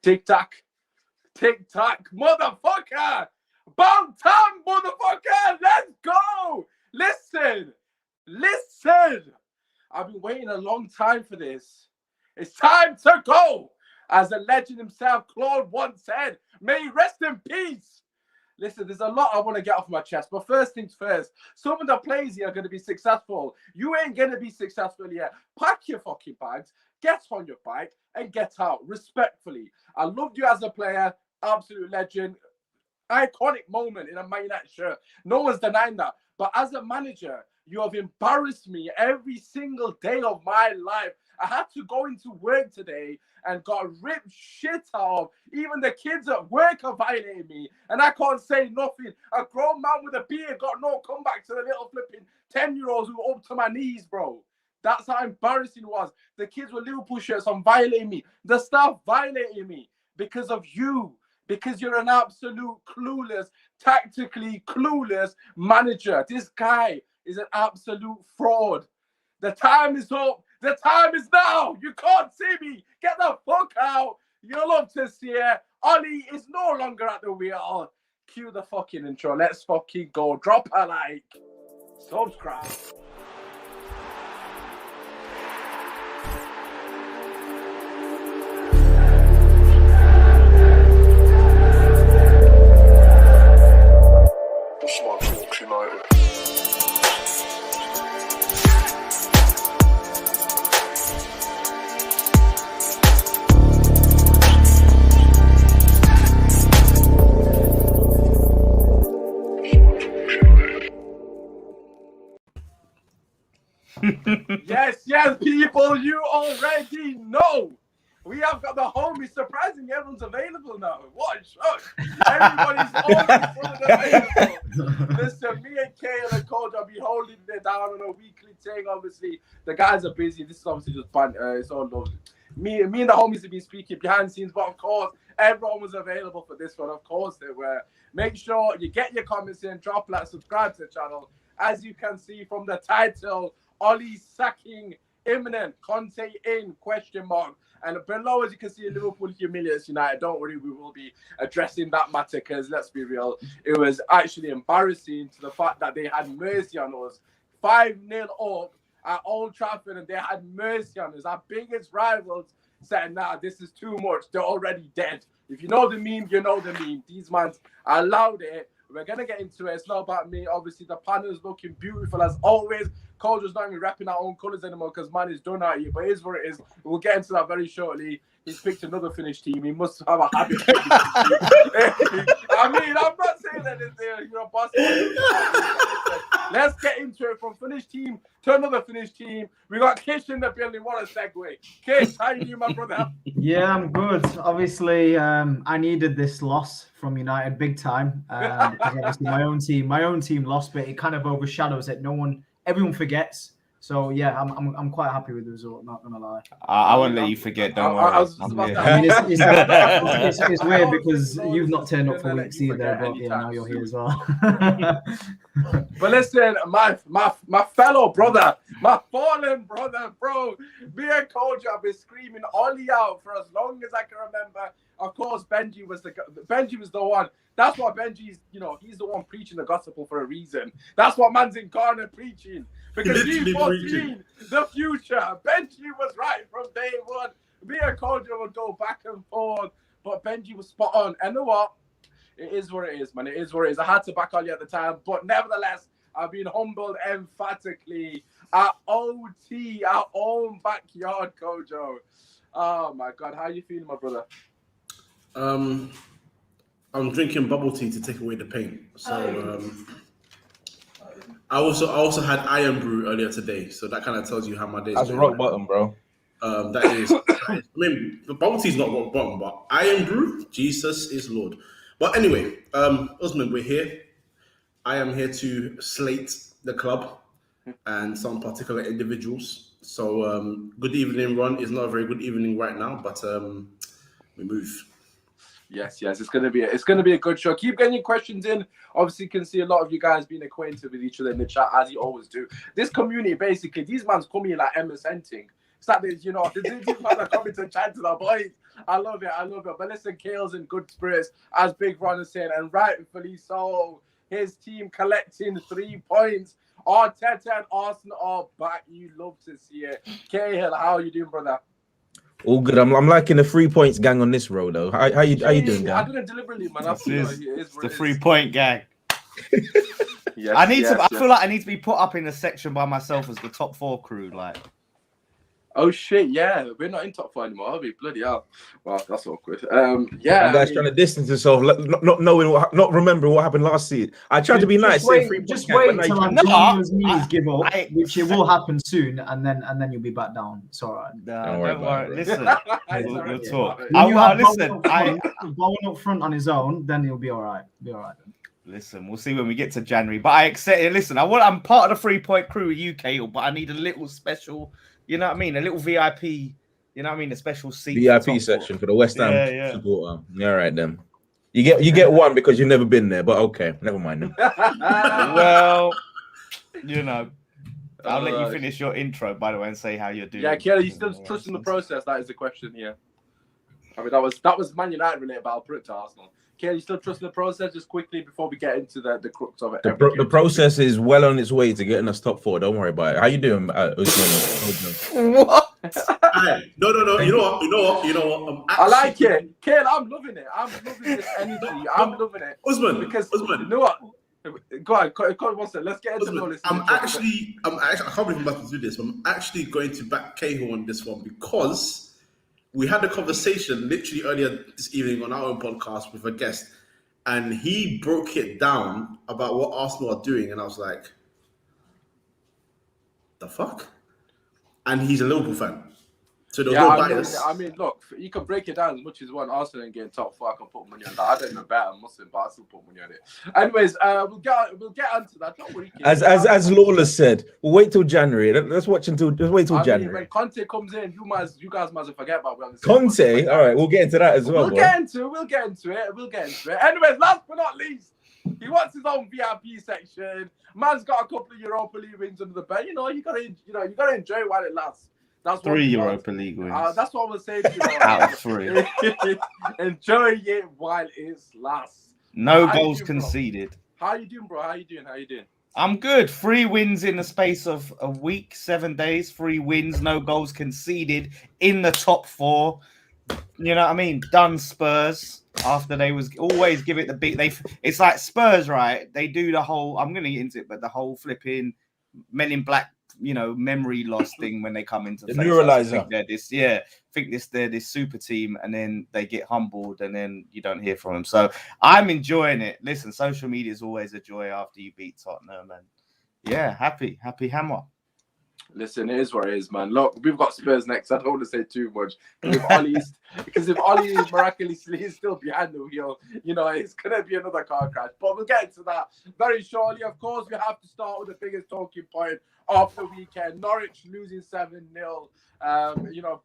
Tic-tac. Tic-tac, motherfucker. Bang time, motherfucker. Let's go. Listen. I've been waiting a long time for this. It's time to go. As the legend himself, Claude, once said, may he rest in peace. Listen, there's a lot I want to get off my chest. But first things first, some of the players here are going to be successful. You ain't going to be successful yet. Pack your fucking bags, get on your bike, and get out, respectfully. I loved you as a player. Absolute legend. Iconic moment in a Man United shirt. No one's denying that. But as a manager, you have embarrassed me every single day of my life. I had to go into work today and got ripped shit out of. Even the kids at work are violating me. And I can't say nothing. A grown man with a beard got no comeback to the little flipping 10-year-olds who were up to my knees, bro. That's how embarrassing it was. The kids with Liverpool shirts on violating me. The staff violating me because of you. Because you're an absolute clueless, tactically clueless manager. This guy is an absolute fraud. The time is up. The time is now. You can't see me. Get the fuck out. You'll love to see it. Ollie is no longer at the wheel. Cue the fucking intro. Let's fucking go. Drop a like. Subscribe. United. Yes, people, you already know. We have got the homies. Surprising, everyone's available now. What a shock. Everybody's always available. Listen, me and Cahil and Kojo, I'll be holding it down on a weekly thing. Obviously, the guys are busy. This is obviously just fun. It's all lovely. Me and the homies have been speaking behind the scenes, but of course, everyone was available for this one. Of course, they were. Make sure you get your comments in, drop like, subscribe to the channel. As you can see from the title, Ollie sacking imminent, Conte in, ? And below, as you can see, Liverpool humiliates United. Don't worry, we will be addressing that matter because, let's be real, it was actually embarrassing to the fact that they had mercy on us. 5-0 up at Old Trafford and they had mercy on us. Our biggest rivals said, nah, this is too much. They're already dead. If you know the meme, you know the meme. These mans allowed it. We're going to get into it. It's not about me. Obviously, the panel is looking beautiful as always. Kojo's not even repping our own colours anymore because man is done out here. But it is what it is. We'll get into that very shortly. He's picked another Finnish team. He must have a habit. I mean, I'm not saying that you're a boss. Let's get into it from Finnish team to another Finnish team. We got Kish in the building. What a segue. Kish, how you doing, my brother? Yeah, I'm good. Obviously, I needed this loss from United big time. Obviously, my own team lost, but it kind of overshadows it. Everyone forgets. So yeah, I'm quite happy with the result. Not gonna lie. I won't let you forget. Don't worry. I mean, it's weird because you've not turned up for weeks either, but yeah, now you're here as well. But listen, my fellow brother, my fallen brother, bro. Me and Kojo have been screaming Ollie out for as long as I can remember. Of course, Benji was the one. That's what Benji's, he's the one preaching the gospel for a reason. That's what man's in Ghana preaching. Because he's foreseen the future. Benji was right from day one. Me and Kojo would go back and forth, but Benji was spot on. And you know what? It is what it is, man. It is what it is. I had to back Ollie at the time, but nevertheless, I've been humbled emphatically at OT, our own backyard, Kojo. Oh my God, how are you feeling, my brother? I'm drinking bubble tea to take away the pain. So I also had iron brew earlier today, so that kind of tells you how my day is. That's rock bottom, bro. That is. I mean, the bubble tea is not rock bottom, but iron brew, Jesus is Lord. But anyway, Usman, we're here. I am here to slate the club and some particular individuals. So good evening, Ron. It's not a very good evening right now, but we move. Yes, it's gonna be a good show. Keep getting your questions in. Obviously, you can see a lot of you guys being acquainted with each other in the chat as you always do. This community, basically, these mans come here like MSN thing. Saturday, you know, the teams are coming to chat to the boys. I love it. But listen, Cahil's in good spirits, as Big Ron is saying, and rightfully so. His team collecting 3 points. Arteta and Arsenal are back. You love to see it. Cahil, how are you doing, brother? All good. I'm liking the 3 points gang on this road though. How you doing, gang? I did it deliberately, man. It's the 3 point gang. Yes, I feel like I need to be put up in a section by myself as the top 4 crew. Like, oh shit, yeah, we're not in top 4 anymore, are we? Bloody hell. Wow, that's awkward. Yeah, that guy's trying to distance himself, not knowing not remembering what happened last season. I tried to be nice. Wait till Antonio's knees give up, which it will happen soon, and then you'll be back down. It's all right. Don't worry. Listen, we'll talk. Bowling up front on his own, then he'll be all right. Listen, we'll see when we get to January. But I accept it. Listen, I'm part of the 3 point crew with UK, but I need a little special, you know what I mean? A little VIP, you know what I mean? A special seat. VIP section for the West Ham supporter. Yeah, all right then. You get one because you've never been there, but okay, never mind then. Well, you know, I'll let you finish your intro, by the way, and say how you're doing. Yeah, Kelly, you still trusting the process? That is the question here. I mean, that was Man United related, but I'll put it to Arsenal. Kelly, you still trusting the process? Just quickly before we get into the crux of it. The process is well on its way to getting us top 4. Don't worry about it. How you doing, Usman? What? No. You know what? I like it. Kelly, I'm loving it. I'm loving this energy. I'm loving it. Usman, because you know what? Go on, one second. Let's get into this. I'm actually, I can't believe I'm about to do this, but I'm actually going to back Cahill on this one because we had a conversation literally earlier this evening on our own podcast with a guest, and he broke it down about what Arsenal are doing, and I was like, the fuck? And he's a Liverpool fan. So there's no bias. I mean, look, you can break it down as much as one. Arsenal ain't getting top 4. I can put money on that. I don't know better, Muslim, but I still put money on it. Anyways, we'll get onto that. Don't worry. As Lawless said, we'll wait till January. Let's wait till January. When Conte comes in, you guys might forget about Conte. All right, we'll get into that as well. We'll get into it. Anyways, last but not least, he wants his own VIP section. Man's got a couple of Europa League wins under the belt. You gotta enjoy it while it lasts. That's 3 Europa League wins. That's what I was saying to you. Out of 3. Enjoy it while it lasts. No goals conceded. How you doing, bro? How you doing? I'm good. 3 wins in the space of a week, 7 days. 3 wins, no goals conceded in the top 4. You know what I mean? Done Spurs after they was always give it the big. It's like Spurs, right? They do the whole. I'm going to get into it, but the whole flipping Men in Black, you know, memory loss thing when they come into the neuralizer. They're this super team, and then they get humbled, and then you don't hear from them. So I'm enjoying it. Listen, social media is always a joy after you beat Tottenham, and yeah, happy hammer. Listen, it is what it is, man. Look, we've got Spurs next. I don't want to say too much because if Ollie miraculously is still behind the wheel, you know, it's gonna be another car crash. But we'll get into that very shortly. Of course, we have to start with the biggest talking point of the weekend. Norwich losing 7-0.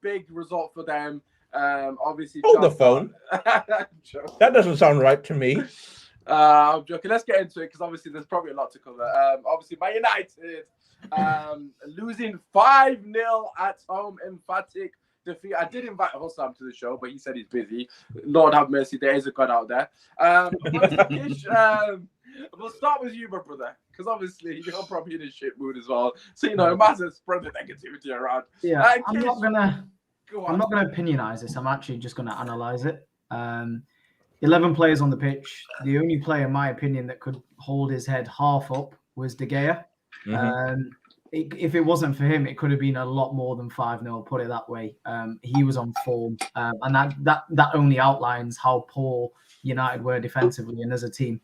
Big result for them. Obviously, hold the phone. That doesn't sound right to me. I'm joking. Let's get into it because obviously there's probably a lot to cover. Obviously, Man United losing 5-0 at home, emphatic defeat. I did invite Hossam to the show, but he said he's busy. Lord have mercy, there is a God out there. Kish, we'll start with you, my brother, because obviously you're probably in a shit mood as well. So you might as well spread the negativity around. Yeah, I'm not gonna opinionize this. I'm actually just gonna analyze it. 11 players on the pitch. The only player, in my opinion, that could hold his head half up was De Gea. Mm-hmm. If it wasn't for him, it could have been a lot more than 5-0. Put it that way. He was on form, and that only outlines how poor United were defensively and as a team.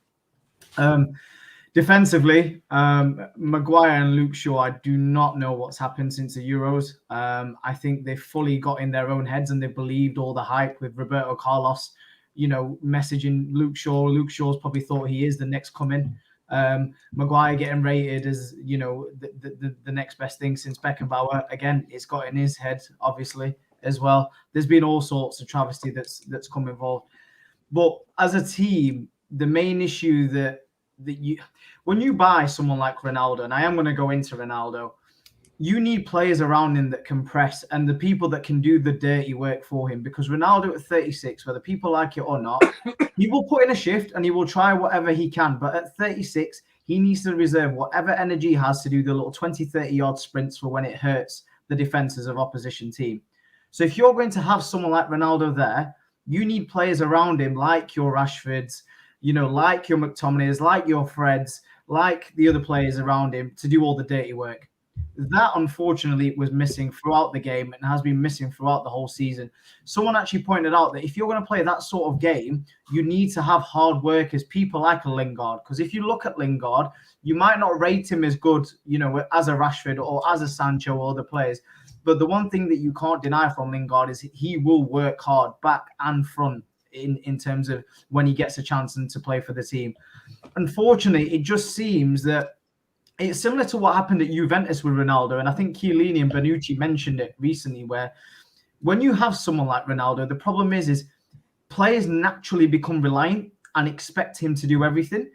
Defensively, Maguire and Luke Shaw, I do not know what's happened since the Euros. I think they fully got in their own heads and they believed all the hype with Roberto Carlos, messaging Luke Shaw. Luke Shaw's probably thought he is the next coming. Maguire getting rated as, the next best thing since Beckenbauer. Again, it's got in his head, obviously, as well. There's been all sorts of travesty that's come involved. But as a team, the main issue that when you buy someone like Ronaldo, and I am going to go into Ronaldo, you need players around him that can press and the people that can do the dirty work for him. Because Ronaldo at 36, whether people like it or not, he will put in a shift and he will try whatever he can. But at 36, he needs to reserve whatever energy he has to do the little 20, 30-yard sprints for when it hurts the defenses of opposition team. So if you're going to have someone like Ronaldo there, you need players around him like your Rashfords, like your McTominays, like your Freds, like the other players around him to do all the dirty work. That, unfortunately, was missing throughout the game and has been missing throughout the whole season. Someone actually pointed out that if you're going to play that sort of game, you need to have hard workers, people like a Lingard. Because if you look at Lingard, you might not rate him as good, as a Rashford or as a Sancho or other players. But the one thing that you can't deny from Lingard is he will work hard back and front in terms of when he gets a chance to play for the team. Unfortunately, it just seems that it's similar to what happened at Juventus with Ronaldo. And I think Chiellini and Bonucci mentioned it recently, where when you have someone like Ronaldo, the problem is players naturally become reliant and expect him to do everything.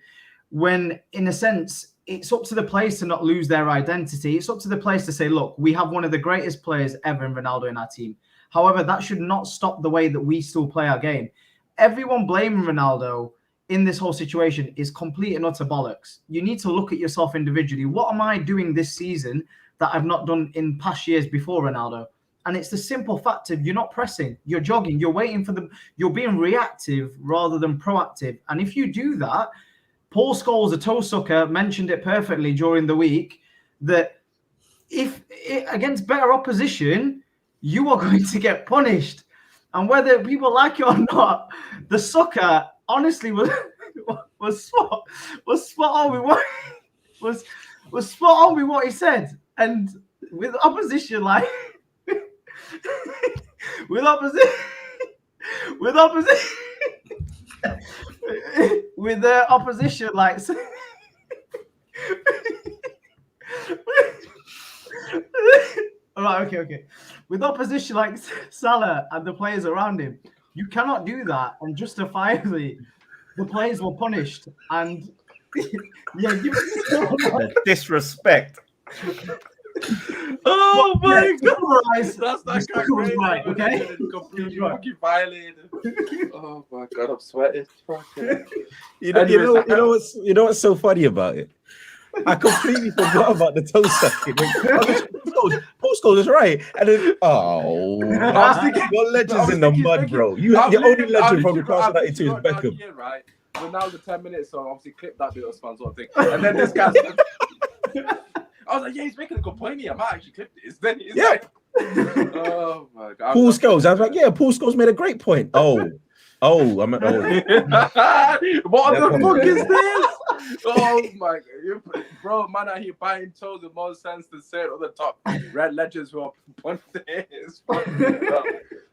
When, in a sense, it's up to the players to not lose their identity. It's up to the players to say, look, we have one of the greatest players ever in Ronaldo in our team. However, that should not stop the way that we still play our game. Everyone blaming Ronaldo in this whole situation is complete and utter bollocks. You need to look at yourself individually. What am I doing this season that I've not done in past years before Ronaldo? And it's the simple fact of you're not pressing, you're jogging, you're waiting for them, you're being reactive rather than proactive. And if you do that, Paul Scholes, a toe sucker, mentioned it perfectly during the week that if against better opposition, you are going to get punished. And whether people like it or not, the sucker honestly was spot on with what was spot on with what he said. And with opposition like with opposition with the opposition like all right, okay. With opposition like Salah and the players around him, you cannot do that, and justifiably, the players were punished. And disrespect. Oh my God! That's that guy was right, okay? Completely fucking violated. Oh my God, I'm sweating. You know what's so funny about it? I completely forgot about the toe sucking. Postcode is right, and then your legend's in the mud, bro. Your only legend from Newcastle 92 is Beckham. Here, right? We're now the 10 minutes, so obviously clip that bit of fun sort of thing. And then this guy, I was like, yeah, he's making a good point here. I might actually clip this. Then he's like, oh my God. Paul Scholes. I was like, yeah, Paul Scholes made a great point. I meant what the fuck is this? Oh my God, bro, man out here buying toes with more sense than say it on the top. Red legends who are punting his.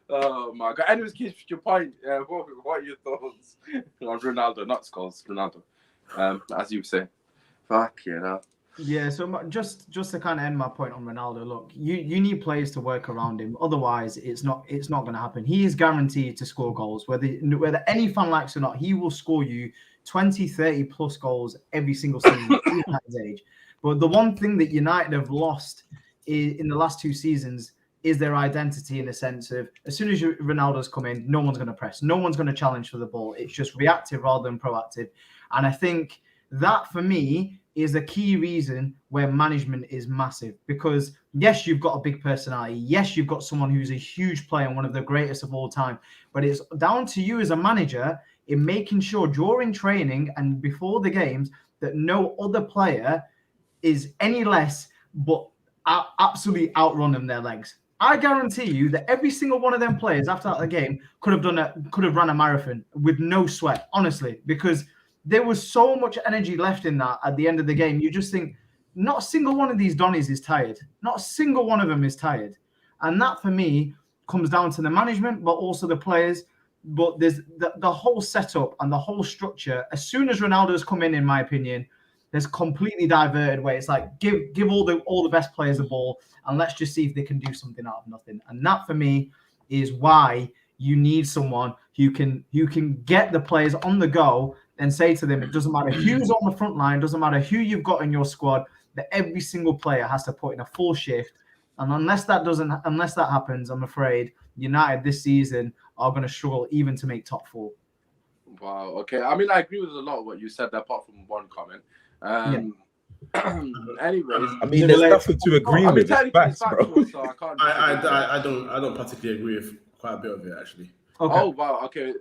Oh my God. Anyways, Kish, your point. What are your thoughts on Ronaldo? Not Scholes, Ronaldo. As you say. Fuck you know. Yeah, so just to kind of end my point on Ronaldo, look, you need players to work around him. Otherwise, it's not going to happen. He is guaranteed to score goals. Whether any fan likes or not, he will score you 20, 30 plus goals every single season at his age. But the one thing that United have lost in the last two seasons is their identity, in the sense of as soon as Ronaldo's come in, no one's going to press. No one's going to challenge for the ball. It's just reactive rather than proactive. And I think that, for me, is a key reason where management is massive. Because, yes, you've got a big personality. Yes, you've got someone who's a huge player and one of the greatest of all time. But it's down to you as a manager in making sure during training and before the games that no other player is any less but absolutely outrunning their legs. I guarantee you that every single one of them players after the game could have run a marathon with no sweat, honestly, because there was so much energy left in that at the end of the game. You just think, not a single one of these Donnies is tired. Not a single one of them is tired. And that, for me, comes down to the management, but also the players. But there's the whole setup and the whole structure. As soon as Ronaldo's come in my opinion, there's completely diverted way. It's like, give all the best players the ball and let's just see if they can do something out of nothing. And that, for me, is why you need someone who can get the players on the go and say to them, it doesn't matter who's on the front line, doesn't matter who you've got in your squad, that every single player has to put in a full shift. And unless that happens, I'm afraid United this season are going to struggle even to make top 4. Wow. Okay. I mean, I agree with a lot of what you said, apart from one comment. Anyways, I mean, there's nothing to agree with. It's technically facts, it's factual, bro. so I can't. I don't particularly agree with quite a bit of it, actually. Okay. Oh wow. Okay.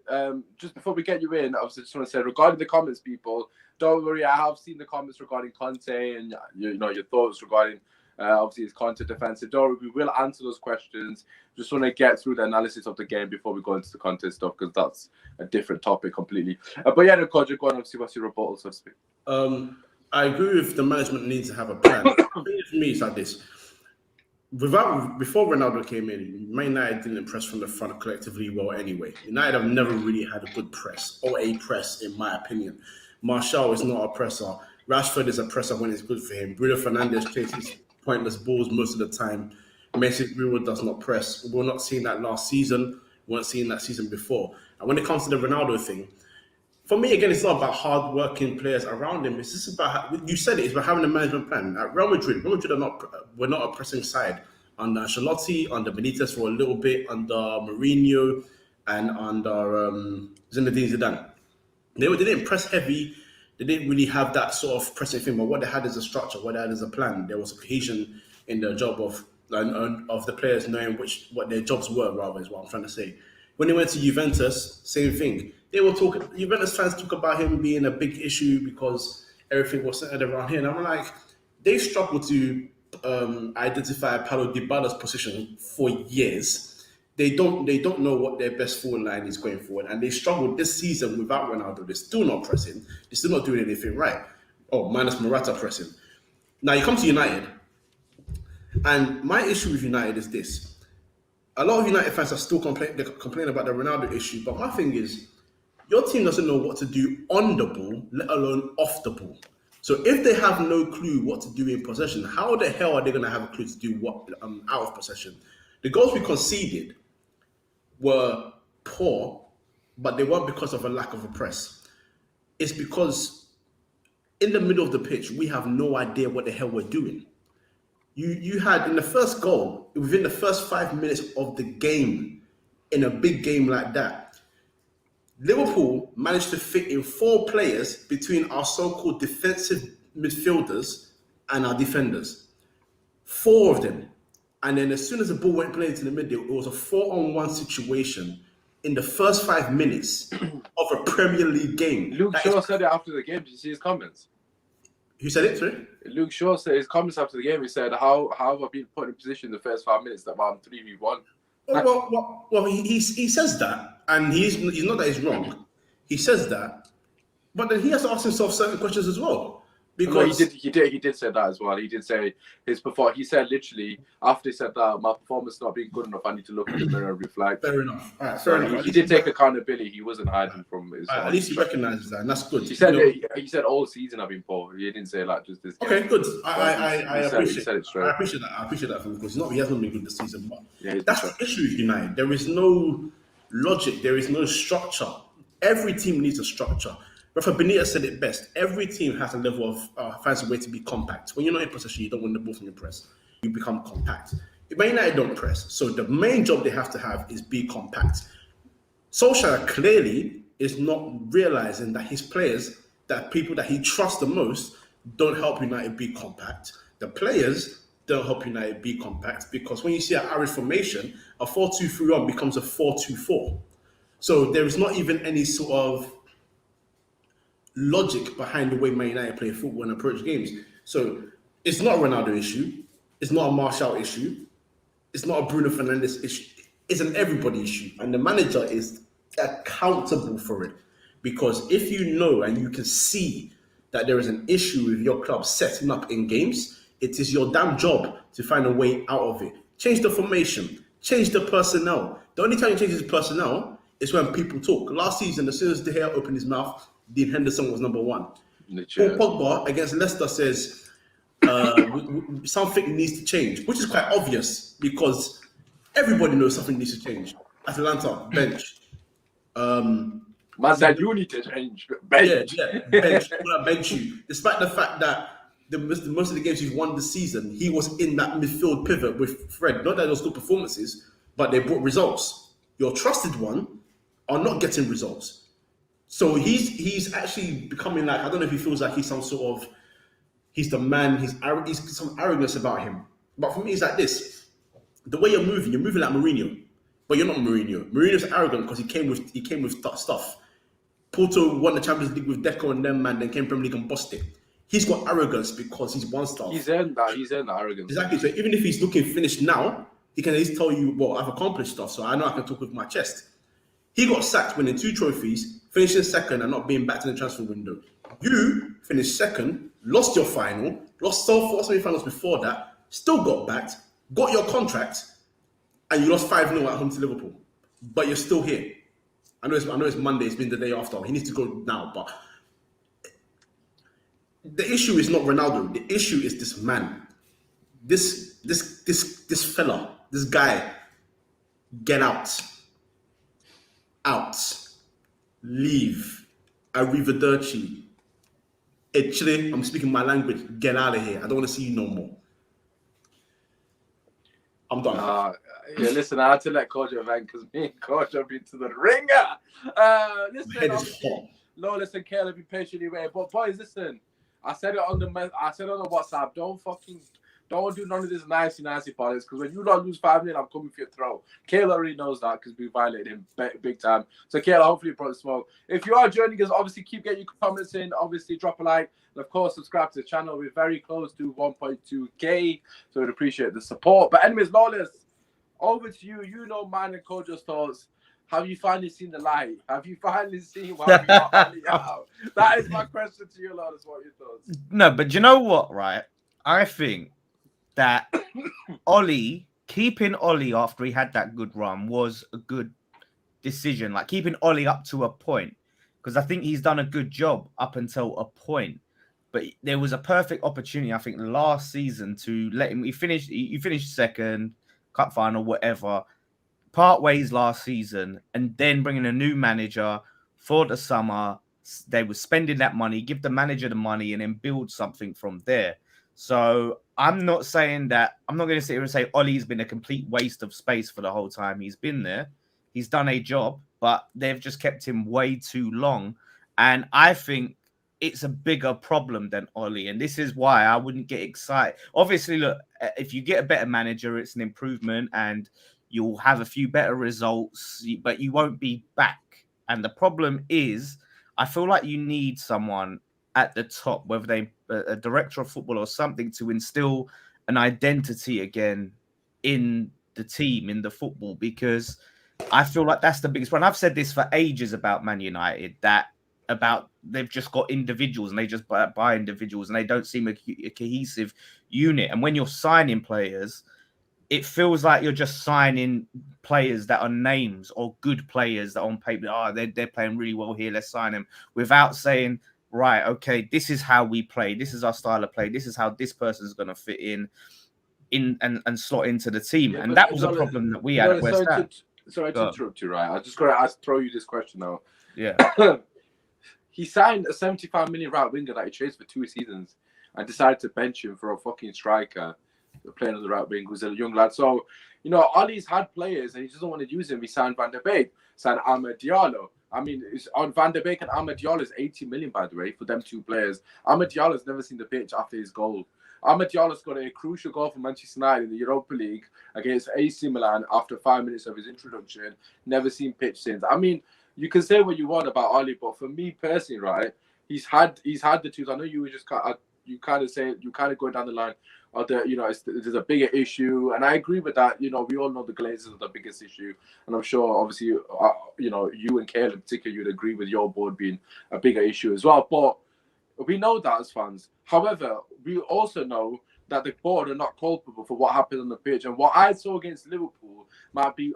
Just before we get you in, I just want to say regarding the comments, people, don't worry. I have seen the comments regarding Conte and your thoughts regarding obviously his Conte defensive. Don't worry, we will answer those questions. Just want to get through the analysis of the game before we go into the Conte stuff, because that's a different topic completely. But yeah, no, Kojo, go on. Obviously, what's your rebuttal, so to speak? I agree with the management needs to have a plan. The thing for me is like this. Before Ronaldo came in, Man United didn't press from the front collectively well anyway. United have never really had a good press, or a press, in my opinion. Martial is not a presser. Rashford is a presser when it's good for him. Bruno Fernandes chases pointless balls most of the time. Messi Greenwood does not press. We're not seeing that last season. We weren't seeing that season before. And when it comes to the Ronaldo thing, for me, again, it's not about hard-working players around him. It's just about, you said it, it's about having a management plan. At Real Madrid we're not a pressing side. Under Ancelotti, under Benitez for a little bit, under Mourinho, and under Zinedine Zidane. They didn't press heavy. They didn't really have that sort of pressing thing. But what they had is a structure. What they had is a plan. There was a cohesion in the job of the players knowing what their jobs were, rather, is what I'm trying to say. When they went to Juventus, same thing. They were talking. Juventus fans talk about him being a big issue because everything was centered around him. And I'm like, they struggled to identify Paulo Dybala's position for years. They don't know what their best forward line is going forward, and they struggled this season without Ronaldo. They're still not pressing. They're still not doing anything right. Oh, minus Morata pressing. Now you come to United, and my issue with United is this: a lot of United fans are still complaining about the Ronaldo issue, but my thing is, your team doesn't know what to do on the ball, let alone off the ball. So if they have no clue what to do in possession, how the hell are they going to have a clue to do what out of possession? The goals we conceded were poor, but they weren't because of a lack of a press. It's because in the middle of the pitch, we have no idea what the hell we're doing. You had in the first goal, within the first 5 minutes of the game, in a big game like that, Liverpool managed to fit in 4 players between our so-called defensive midfielders and our defenders. 4 of them. And then as soon as the ball went playing into the middle, it was a 4-on-1 situation in the first 5 minutes of a Premier League game. Luke Shaw said it after the game. Did you see his comments? Who said it, sorry? Luke Shaw said his comments after the game. He said, how have I been put in position in the first 5 minutes that I'm 3v1? Well, he says that, and he's not that he's wrong. He says that, but then he has to ask himself certain questions as well. Because he did say that as well. He did say his performance. He said literally after he said that, my performance not being good enough, I need to look in the mirror and reflect. Fair enough. All right, fair enough. He did take accountability. He wasn't hiding from his. At least he recognizes that, and that's good. He said all season I've been poor. He didn't say like just this. Okay, good. I appreciate it straight. I appreciate that. I appreciate that from him because he hasn't been good this season. But yeah, that's the issue with United. There is no logic. There is no structure. Every team needs a structure. Rafa Benitez said it best. Every team has a level of finds a way to be compact. When you're not in possession, you don't win the ball from your press. You become compact. Man United don't press. So the main job they have to have is be compact. Solskjaer clearly is not realizing that his players, that people that he trusts the most, don't help United be compact. The players don't help United be compact because when you see an Irish formation, a 4-2-3-1 becomes a 4-2-4. So there is not even any sort of logic behind the way Man United play football and approach games. So it's not a Ronaldo issue. It's not a Martial issue. It's not a Bruno Fernandes issue. It's an everybody issue. And the manager is accountable for it. Because if you know and you can see that there is an issue with your club setting up in games, it is your damn job to find a way out of it. Change the formation. Change the personnel. The only time you change his personnel is when people talk. Last season, as soon as De Gea opened his mouth, Dean Henderson was number 1. Paul Pogba against Leicester says something needs to change, which is quite obvious because everybody knows something needs to change. Atalanta, bench. Man said you need to change. Bench. Yeah, bench. We're gonna bench you. Despite the fact that most of the games he's won this season, he was in that midfield pivot with Fred. Not that those good performances, but they brought results. Your trusted one are not getting results. So he's actually becoming like, I don't know if he feels like he's some sort of, he's the man, he's some arrogance about him. But for me, it's like this. The way you're moving like Mourinho. But you're not Mourinho. Mourinho's arrogant because he came with stuff. Porto won the Champions League with Deco and them, man, then came Premier League and bossed it. He's got arrogance because he's won stuff. He's earned that. He's earned the arrogance. Exactly. So even if he's looking finished now, he can at least tell you, well, I've accomplished stuff, so I know I can talk with my chest. He got sacked winning 2 trophies, finishing second and not being backed in the transfer window. You finished second, lost your final, lost 4 semi-finals before that, still got backed, got your contract, and you lost 5-0 at home to Liverpool. But you're still here. I know it's Monday, it's been the day after. He needs to go now, but the issue is not Ronaldo. The issue is this man. This fella, this guy, get out. Out. Leave. Arrivederci. Chile, I'm speaking my language. Get out of here. I don't want to see you no more. I'm done. Yeah, listen, I had to let Kojo vent because me and Kojo have been to the ringer. Listen, Lawless and Cahil have been patiently waiting. But boys, listen, I said it on the WhatsApp. Don't do none of this nicey politics because when you don't lose 5-0, I'm coming for your throat. Cahil already knows that because we violated him big time. So Cahil, hopefully you brought the smoke. If you are joining us, obviously keep getting your comments in. Obviously drop a like. And of course, subscribe to the channel. We're very close to 1.2K. So we'd appreciate the support. But anyways, Lawless, over to you. You know mine and Kojo's thoughts. Have you finally seen the light? Have you finally seen what we got out? That is my question to you, Lawless. What are your thoughts? No, but you know what, right? I think that keeping Ollie after he had that good run was a good decision. Like keeping Ollie up to a point. Because I think he's done a good job up until a point. But there was a perfect opportunity, I think, last season to let him. He finished second, cup final, whatever. Part ways last season, and then bringing a new manager for the summer. They were spending that money, give the manager the money, and then build something from there. So I'm not saying that. I'm not going to sit here and say Ollie's been a complete waste of space for the whole time he's been there. He's done a job, but they've just kept him way too long. And I think it's a bigger problem than Ollie. And this is why I wouldn't get excited. Obviously, look, if you get a better manager, it's an improvement and you'll have a few better results, but you won't be back. And the problem is, I feel like you need someone at the top, whether they a director of football or something, to instill an identity again in the team, in the football, because I feel like that's the biggest one. I've said this for ages about Man United, about they've just got individuals and they just buy individuals and they don't seem a cohesive unit. And when you're signing players, it feels like you're just signing players that are names or good players that on paper, they're playing really well here, let's sign them, without saying, right, okay, this is how we play, this is our style of play, this is how this person's going to fit in and slot into the team. Yeah, and that was a problem that we had at West Ham. Sorry to interrupt you, right? I just got to throw you this question now. Yeah. He signed a 75 million right winger that he chased for 2 seasons and decided to bench him for a fucking striker playing on the right wing who's a young lad. So, you know, Ollie's had players and he doesn't want to use him. He signed Van der Beek, signed Ahmed Diallo. I mean, it's on Van der Beek and Ahmed Diallo is 80 million, by the way, for them 2 players. Ahmed Diallo's never seen the pitch after his goal. Ahmed Diallo's got a crucial goal for Manchester United in the Europa League against AC Milan after 5 minutes of his introduction. Never seen pitch since. I mean, you can say what you want about Ollie, but for me personally, right, he's had the tools. I know you were just you kind of going down the line of the, you know, there's a bigger issue, and I agree with that. You know, we all know the Glazers are the biggest issue, and I'm sure, obviously, you know, you and Cahil in particular, you'd agree with your board being a bigger issue as well. But we know that as fans. However, we also know that the board are not culpable for what happened on the pitch. And what I saw against Liverpool might be,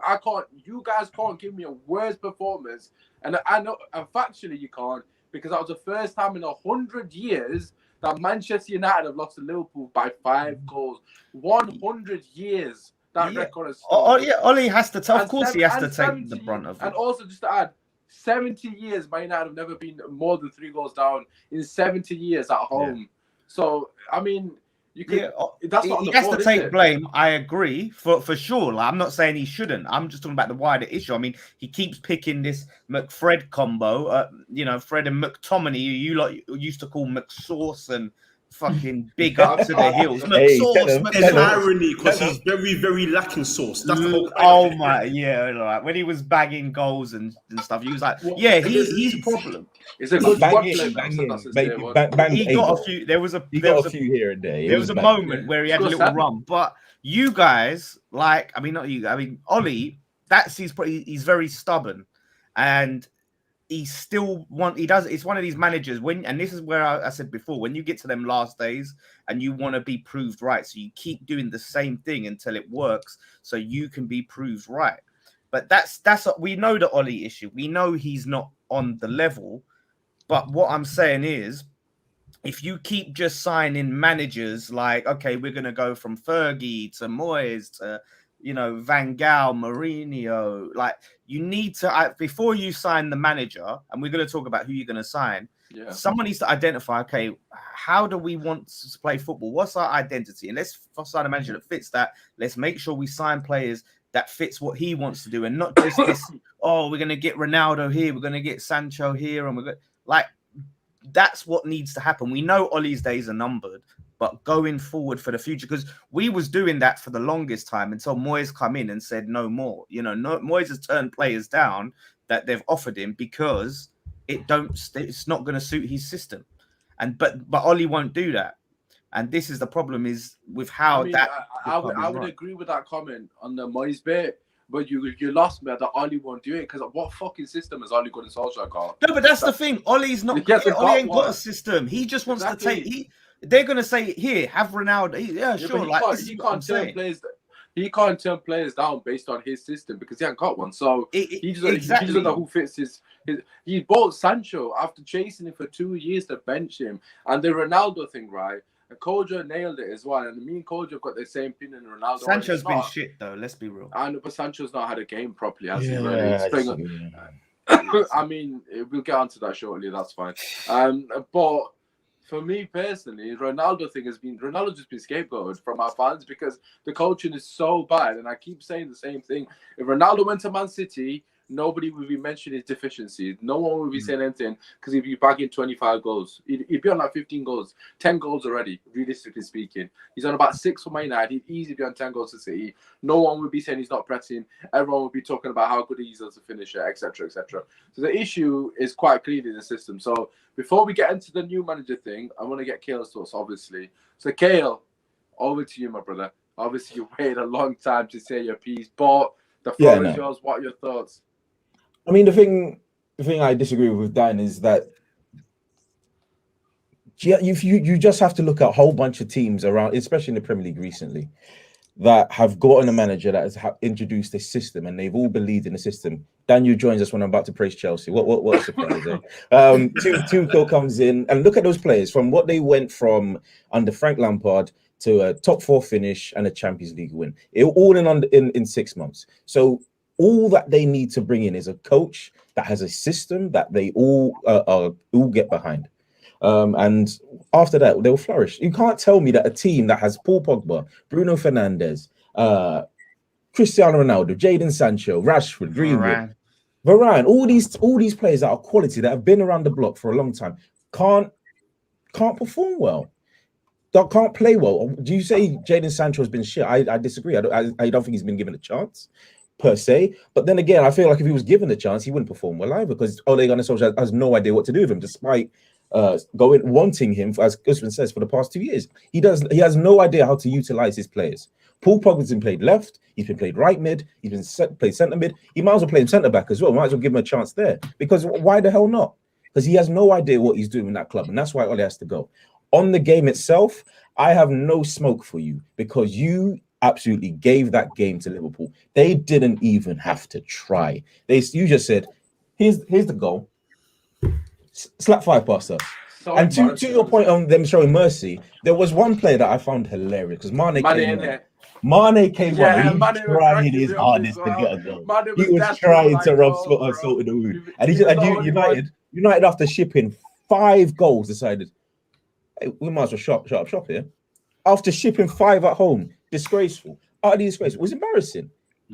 you guys can't give me a worse performance. And I know, and factually you can't, because that was the first time in 100 years that Manchester United have lost to Liverpool by 5 goals. 100 years that record has stopped. Ollie has to, of course he has to take the brunt of it. And also, just to add, 70 years Man United have never been more than 3 goals down in 70 years at home. Yeah. So I mean, you could. Yeah, That's not on he the has board, to is take it? blame. I agree for sure. Like, I'm not saying he shouldn't. I'm just talking about the wider issue. I mean, he keeps picking this McFred combo. You know, Fred and McTominay. You lot used to call McSauce and fucking big up to the hills. Hey, McSauce, tell him, There's tell him. irony because he's very, very lacking sauce. That's the whole point. Oh my, yeah, like when he was bagging goals and stuff, he was like, Well, yeah, because he's a Leeds- problem. It's a good squad Bang player. it, bang That's his it, day one. bang He it. got a few. There was a He there got was a few here and there. There was a bad. moment where he had a Scored little 7. run, but you guys, like, I mean, not you. I mean, Ollie. He's very stubborn, and he still he does. It's one of these managers and this is where I said before, when you get to them last days and you want to be proved right, so you keep doing the same thing until it works, so you can be proved right. But that's we know the Ollie issue. We know he's not on the level. But what I'm saying is, if you keep just signing managers like, okay, we're going to go from Fergie to Moyes to, you know, Van Gaal, Mourinho, like you need to, before you sign the manager, and we're going to talk about who you're going to sign, someone needs to identify, okay, how do we want to play football? What's our identity? And let's sign a manager that fits that. Let's make sure we sign players that fits what he wants to do, and not just this, oh, we're going to get Ronaldo here, we're going to get Sancho here, and we're going like, that's what needs to happen. We know Ollie's days are numbered, but going forward for the future, because we was doing that for the longest time until Moyes come in and said no more. You know, Moyes has turned players down that they've offered him because it's not going to suit his system. And but Ollie won't do that. And this is the problem is with how I would agree with that comment on the Moyes bit, but you lost me that Ollie won't do it, because what fucking system has Ollie got in Solskjaer got? No, but that's the thing. Ollie's not. Ollie ain't got a system. He just wants to take. They're gonna say, "Here, have Ronaldo." Yeah, sure. He can't turn players down based on his system because he hasn't got one. So he doesn't know who fits his. He bought Sancho after chasing him for 2 years to bench him, and the Ronaldo thing, right? And Kojo nailed it as well. And me and Kojo have got the same opinion in Ronaldo. Sancho's been shit though. Let's be real. But Sancho's not had a game properly, has he? Really? I mean, we'll get onto that shortly. That's fine. But for me personally, Ronaldo's just been scapegoated from our fans because the coaching is so bad. And I keep saying the same thing. If Ronaldo went to Man City, nobody would be mentioning his deficiencies. No one would be saying anything because he'd be bagging 25 goals. He'd be on like 15 goals, 10 goals already, realistically speaking. He's on about 6 for Man United. He'd easily be on 10 goals to City. No one would be saying he's not pressing. Everyone would be talking about how good he is as a finisher, etc., etc. So the issue is quite clear in the system. So before we get into the new manager thing, I want to get Cahil's thoughts, obviously. So Cahil, over to you, my brother. Obviously, you waited a long time to say your piece, but the floor is yours. What are your thoughts? I mean, the thing I disagree with Dan is that you just have to look at a whole bunch of teams around, especially in the Premier League recently, that have gotten a manager that has introduced a system, and they've all believed in the system. Daniel joins us when I'm about to praise Chelsea. What a surprise! Tuchel comes in, and look at those players from what they went from under Frank Lampard to a top 4 finish and a Champions League win. It all in 6 months. So all that they need to bring in is a coach that has a system that they all get behind. And after that, they'll flourish. You can't tell me that a team that has Paul Pogba, Bruno Fernandes, Cristiano Ronaldo, Jadon Sancho, Rashford, Greenwood, Varane, all these players that are quality, that have been around the block for a long time, can't perform well. That can't play well. Do you say Jadon Sancho has been shit? I disagree. I don't think he's been given a chance per se, but then again, I feel like if he was given a chance, he wouldn't perform well either, because Ole Gunnar Solskjaer has no idea what to do with him, despite wanting him, as Gusman says, for the past 2 years. He has no idea how to utilize his players. Paul Pogba's been played left, he's been played right mid, he's been played centre mid. He might as well play him centre back as well. Might as well give him a chance there, because why the hell not? Because he has no idea what he's doing in that club, and that's why Ole has to go. On the game itself, I have no smoke for you, because you absolutely gave that game to Liverpool. They didn't even have to try. You just said, here's the goal. Slap 5 past us. And to your point on them showing mercy, there was one player that I found hilarious, because Mane came on. He was trying his hardest to get a goal. He was trying to rub salt in the wound. And United, after shipping 5 goals, decided, Hey, we might as well shut up shop here. After shipping 5 at home, disgraceful, utterly disgraceful. It was embarrassing.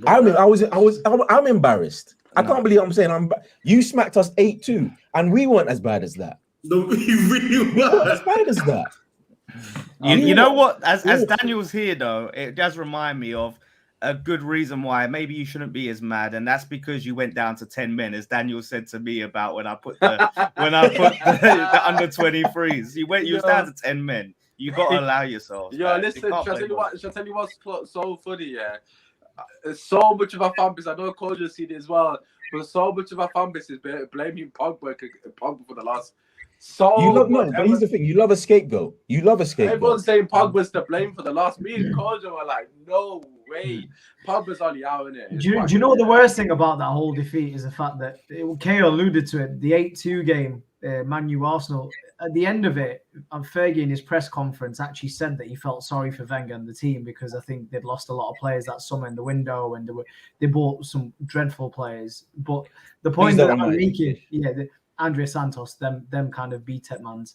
I'm embarrassed. I can't believe I'm saying you smacked us 8-2, and we weren't as bad as that. No, you really We weren't as were. bad as that. You know what? As Daniel's here, though, it does remind me of a good reason why maybe you shouldn't be as mad, and that's because you went down to 10 men, as Daniel said to me about when I put the the under 23s. You was down to 10 men. You got to allow yourself. Yo, listen, shall I tell you what's so funny? Yeah, so much of our fan base. I know Kojo seen it as well, but so much of our fan base is blaming Pogba for the loss. But here's the thing: you love a scapegoat. Everyone's saying Pogba's to blame for the loss. Me and Kojo are like, no way. Pogba's only out in it. Do you know what the worst thing about that whole defeat is the fact that Cahil alluded to it. The 8-2 game, Man U Arsenal. At the end of it, Fergie in his press conference actually said that he felt sorry for Wenger and the team because I think they'd lost a lot of players that summer in the window and they bought some dreadful players. But the point that I'm making, Andrea Santos, them kind of B-Tech mans.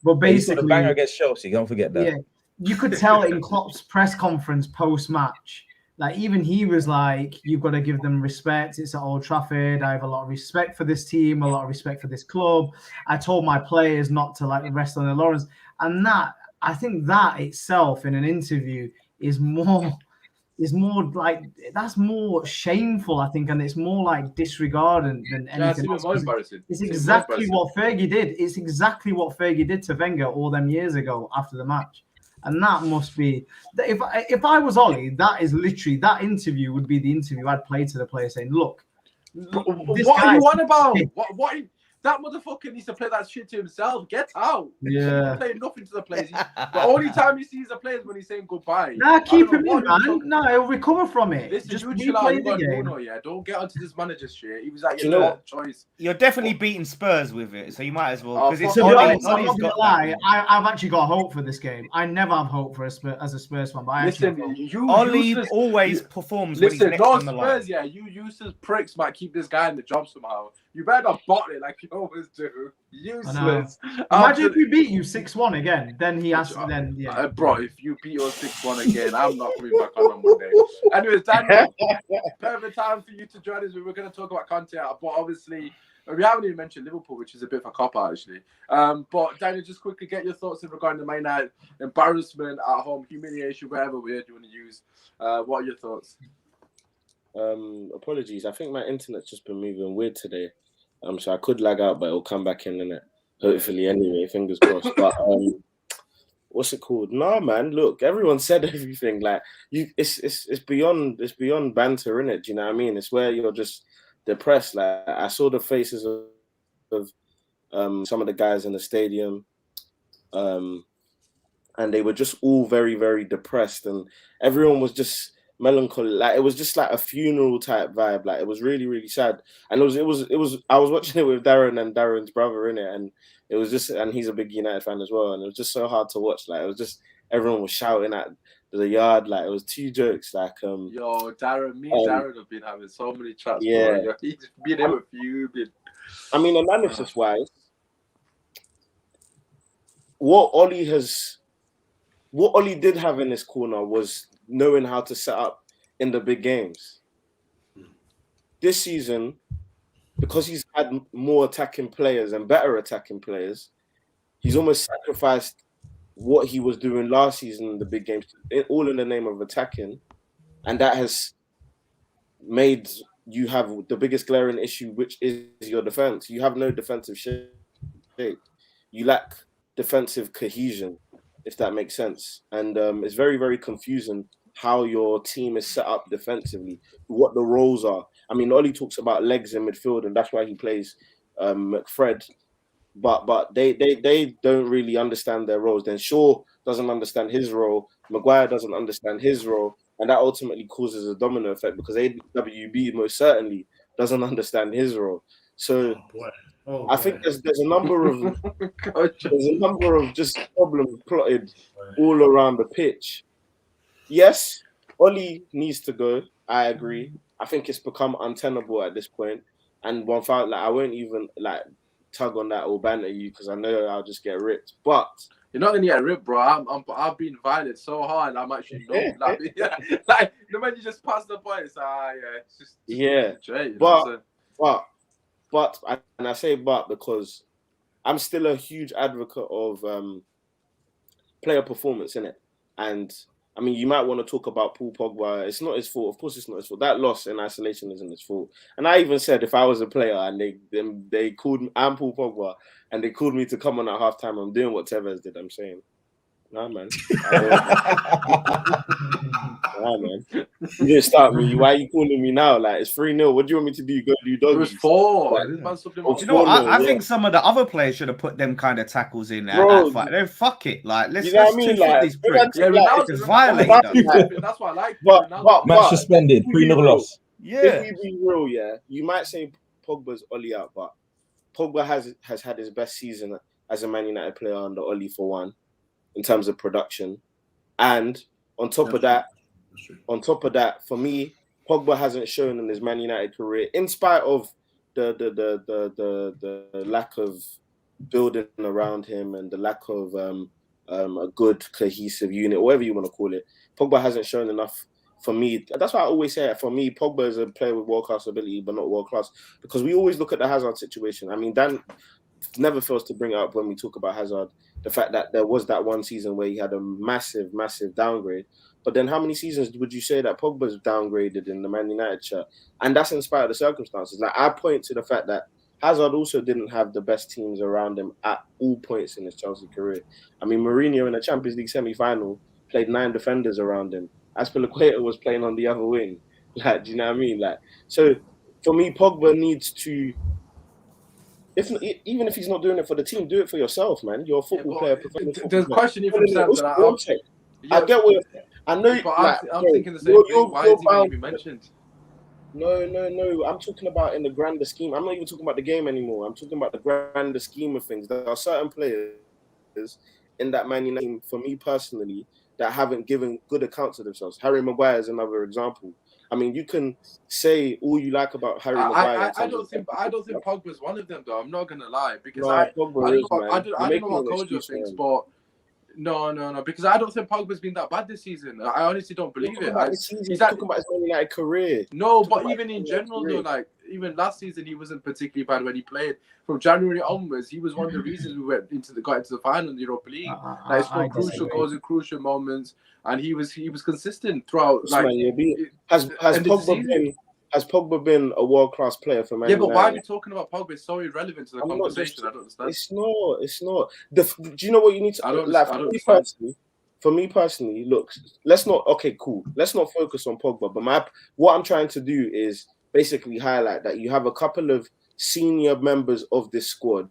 But basically, the banger against Chelsea, don't forget that. Yeah, you could tell in Klopp's press conference post-match, like even he was like, "You've got to give them respect. It's at Old Trafford. I have a lot of respect for this team, a lot of respect for this club. I told my players not to like rest on their laurels." And that, I think that itself in an interview is more like that's more shameful, I think, and it's more like disregarding than anything else. It's exactly what Fergie did. It's exactly what Fergie did to Wenger all them years ago after the match. And that must be if I was Ollie, that is literally that interview would be the interview I'd play to the player saying, "Look, what are you on about? What that motherfucker needs to play that shit to himself. Get out. Yeah. He's playing nothing to the players. The only time he sees the players when he's saying goodbye. Nah, keep him in, man. No, he'll recover from it. Listen, just you chill out. You the game. Bruno, yeah. Don't get onto this manager shit. He was like, you know, choice. You're definitely beating Spurs with it, so you might as well. Because to be honest, I'm not gonna lie. I've actually got hope for this game. I never have hope for as a Spurs fan, but I Ollie always performs when he's next on the line. Spurs, yeah, you useless pricks might keep this guy in the job somehow. You better bottle it like you always do. Useless. Imagine if we beat you 6-1 again. Then he has bro, if you beat us 6-1 again, I'm not coming back on Monday. Anyways, Daniel, perfect time for you to join us. We were going to talk about Conte, but obviously we haven't even mentioned Liverpool, which is a bit of a cop-out, actually. But Daniel, just quickly get your thoughts in regarding the Man United embarrassment at home, humiliation, whatever word you want to use. What are your thoughts? Apologies. I think my internet's just been moving weird today. So I could lag out, but it'll come back in it. Hopefully, anyway. Fingers crossed. But what's it called? No, man. Look, everyone said everything. Like it's beyond banter, innit? Do you know what I mean? It's where you're just depressed. Like I saw the faces of some of the guys in the stadium, and they were just all very, very depressed, and everyone was just melancholy. Like it was just like a funeral type vibe. Like it was really, really sad. And it was I was watching it with Darren and Darren's brother in it, and it was just, and he's a big United fan as well, and it was just so hard to watch. Like it was just everyone was shouting at the yard. Like it was two jokes. Like yo, Darren have been having so many chats. Yeah, bro. He's been in with you. I mean, analysis wise, what Ollie did have in this corner was knowing how to set up in the big games. This season, because he's had more attacking players and better attacking players, he's almost sacrificed what he was doing last season in the big games, all in the name of attacking. And that has made you have the biggest glaring issue, which is your defense. You have no defensive shape. You lack defensive cohesion, if that makes sense. And it's very, very confusing how your team is set up defensively, what the roles are. I mean, Ollie talks about legs in midfield, and that's why he plays McFred. But they don't really understand their roles. Then Shaw doesn't understand his role. Maguire doesn't understand his role. And that ultimately causes a domino effect because AWB most certainly doesn't understand his role. So I think there's a number of just problems plotted all around the pitch. Yes, Ollie needs to go. I agree. I think it's become untenable at this point. And one fact, like I won't even like tug on that or banter you because I know I'll just get ripped. But You're not gonna get ripped, bro. I've been violent so hard. I'm actually numb. Like, like the moment you just pass the point, it's it's just straight, but and I say but because I'm still a huge advocate of player performance, innit? And I mean, you might want to talk about Paul Pogba. It's not his fault. Of course, it's not his fault. That loss in isolation isn't his fault. And I even said if I was a player and they called me, I'm Paul Pogba, and they called me to come on at halftime, I'm doing what Tevez did. I'm saying, nah, man. Nah, man. You didn't start me. Why are you calling me now? Like, it's 3-0. What do you want me to do? Go do doggies? It was 4. Like, you know what? I think some of the other players should have put them kind of tackles in there. Then fuck it. Like, let's two-foot these pricks. Ronaldo violated them. That's why I like but match suspended, 3-0 loss. Yeah. If we be real, you might say Pogba's Ollie out, but Pogba has had his best season as a Man United player under Ollie for one, in terms of production. And on top of that, for me, Pogba hasn't shown in his Man United career, in spite of the lack of building around him and the lack of a good cohesive unit, whatever you want to call it. Pogba hasn't shown enough for me. That's why I always say it. For me, Pogba is a player with world-class ability, but not world-class, because we always look at the Hazard situation. I mean, Dan never fails to bring it up when we talk about Hazard, the fact that there was that one season where he had a massive, massive downgrade. But then how many seasons would you say that Pogba's downgraded in the Man United shirt? And that's in spite of the circumstances. Like, I point to the fact that Hazard also didn't have the best teams around him at all points in his Chelsea career. I mean, Mourinho in the Champions League semi-final played 9 defenders around him. Azpilicueta was playing on the other wing. Like, do you know what I mean? Like, so for me, Pogba needs to, even if he's not doing it for the team, do it for yourself, man. You're a football player. There's a question you from Sam that I get what I know. But I'm thinking the same thing. Why is he going to be mentioned? No. I'm talking about in the grander scheme. I'm not even talking about the game anymore. I'm talking about the grander scheme of things. There are certain players in that Man United team, for me personally, that haven't given good accounts of themselves. Harry Maguire is another example. I mean, you can say all you like about Harry Maguire. I don't think Pogba's one of them, though. I'm not going to lie, because no, I don't know what Kojo thinks, but no, because I don't think Pogba's been that bad this season. I honestly don't believe it. He's talking about his Man United career. No, but even in general, though, like even last season, he wasn't particularly bad when he played. From January onwards, he was one of the reasons we got into the final in the Europa League. Like, it's for crucial goals in crucial moments, and he was consistent throughout. Like, has Pogba been a world-class player for Man United? Yeah, but why are we talking about Pogba? It's so irrelevant to the conversation. I don't understand. It's not. Do you know what you need to? For me personally, look, let's not. Okay, cool. Let's not focus on Pogba. But what I'm trying to do is basically highlight that you have a couple of senior members of this squad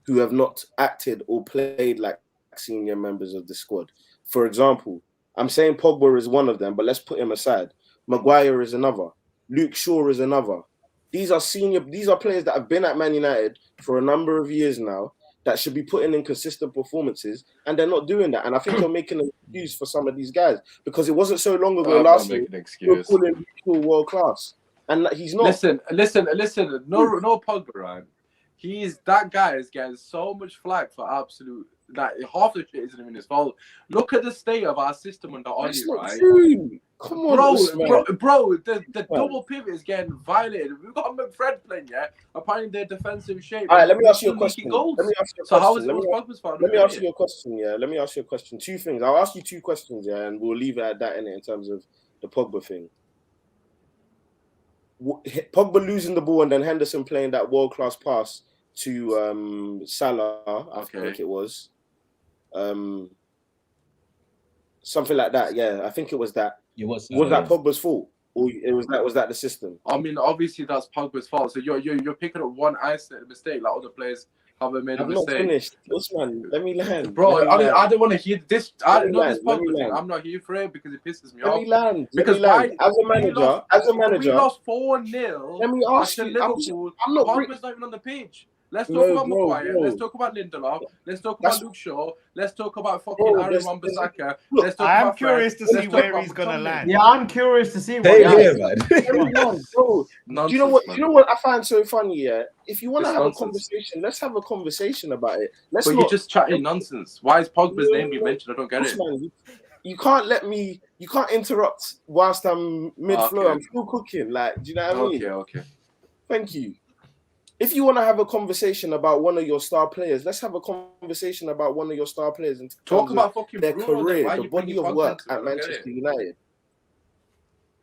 who have not acted or played like senior members of the squad. For example, I'm saying Pogba is one of them, but let's put him aside. Maguire is another. Luke Shaw is another. These are players that have been at Man United for a number of years now that should be putting in consistent performances, and they're not doing that. And I think you're making an excuse for some of these guys, because it wasn't so long ago last year you were calling Luke Shaw world class, and he's not. Listen. No Pogba, right? That guy is getting so much flack for absolute. Like, half the shit isn't even his fault. Look at the state of our system under Ollie, right? True. Come on, bro. The double pivot is getting violated. We've got McFred playing, apparently their defensive shape. All right, let me ask you a question. How is it Pogba's fault? Let me ask you a question. Yeah, let me ask you a question. 2 things. I'll ask you 2 questions. Yeah, and we'll leave it at that in terms of the Pogba thing. Pogba losing the ball and then Henderson playing that world-class pass to Salah, I think it was. Something like that. Yeah, I think it was that. Was that Pogba's fault, or was that the system? I mean, obviously that's Pogba's fault. So you're picking up one isolated mistake, like other players haven't made a mistake. I'm not finished. Usman, let me land. Bro, I don't want to hear this. I know this Pogba thing. I'm not here for it because it pisses me off. Let me land. Because as a manager, we lost 4-0. Let me ask you. Liverpool. I'm not. Pogba's not even on the pitch. Let's talk No, about bro, Maguire. bro. Let's talk about Lindelof. Let's talk That's- about Luke Shaw. Let's talk about fucking Bro, Aaron there's- Wan-Bissaka. look, Let's talk I am about Fred. curious to Let's see talk where about he's gonna McTominay. land. Yeah, I'm curious to see what. Same Yeah. here, man. Everyone, bro. Nonsense, Do you know what? man. You know what I find so funny? Yeah, if you want to It's have nonsense. a conversation, let's have a conversation about it. Let's But not. you're just chatting nonsense. Why is Pogba's No, name being mentioned? I don't get it. Usman, you can't let me. You can't interrupt whilst I'm mid-flow. Okay. I'm still cooking. Like, do you know what I mean? Okay. Thank you. If you want to have a conversation about one of your star players, let's have a conversation about one of your star players in Talk terms about of fucking their Bruno, then. career, Why the you body bringing of Pogba work into it? I at don't get Manchester it. United.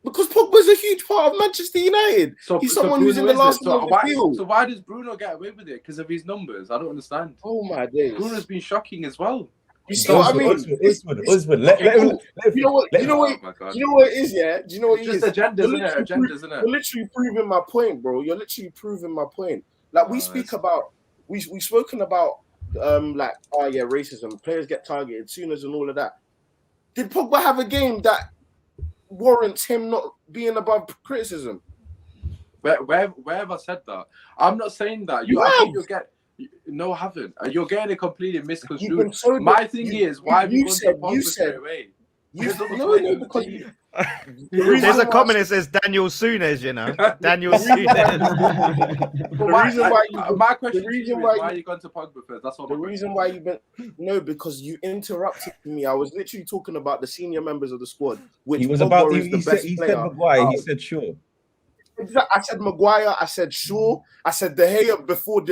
Because Pogba's a huge part of Manchester United. He's someone who's in the Bruno last isn't. one of the field. So why does Bruno get away with it? Because of his numbers? I don't understand. Oh my days. Bruno's been shocking as well. You see what I mean? Usman, let him. You know what? You know what? Oh my God. You know what it is, yeah? Do you know what it Just is? agendas, You're isn't it? literally Agendas, isn't You're it? literally proving my point, bro. You're literally proving my point. Like we speak it's- about, we've spoken about, like, oh yeah, racism. Players get targeted, Sooners and all of that. Did Pogba have a game that warrants him not being above criticism? Where have I said that? I'm not saying that. You I have. think you'll get. No, I haven't. You're getting it completely You've misconstrued. been so My thing is, why have you gone to you Pogba said straight away? you Because of the no, players. because There's a why- comment that says Daniel Souness, you know. Daniel reason why- Souness. But the reason why you- my question the to you reason is why why you- you gone to Pogba first? That's all. The reason why you've been because you interrupted me. I was literally talking about the senior members of the squad, which He was Pogba about. is the He best said player. Maguire. He said sure. I said Maguire. I said Shaw. I said De Gea before.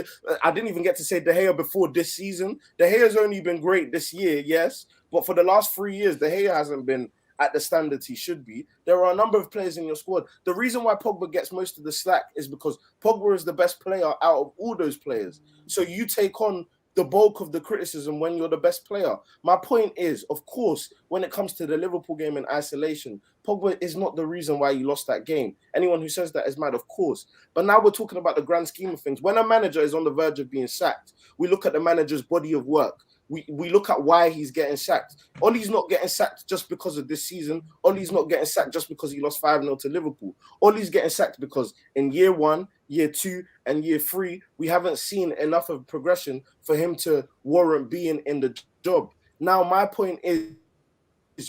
I didn't even get to say De Gea before this season. De Gea's only been great this year, yes, but for the last 3 years, De Gea hasn't been at the standards he should be. There are a number of players in your squad. The reason why Pogba gets most of the slack is because Pogba is the best player out of all those players. So you take on the bulk of the criticism when you're the best player. My point is, of course, when it comes to the Liverpool game in isolation, Pogba is not the reason why you lost that game. Anyone who says that is mad, of course. But now we're talking about the grand scheme of things. When a manager is on the verge of being sacked, we look at the manager's body of work. We look at why he's getting sacked. Ollie's not getting sacked just because of this season. Ollie's not getting sacked just because he lost 5-0 to Liverpool. Ollie's getting sacked because in year 1, year 2, and year 3, we haven't seen enough of progression for him to warrant being in the job. Now, my point is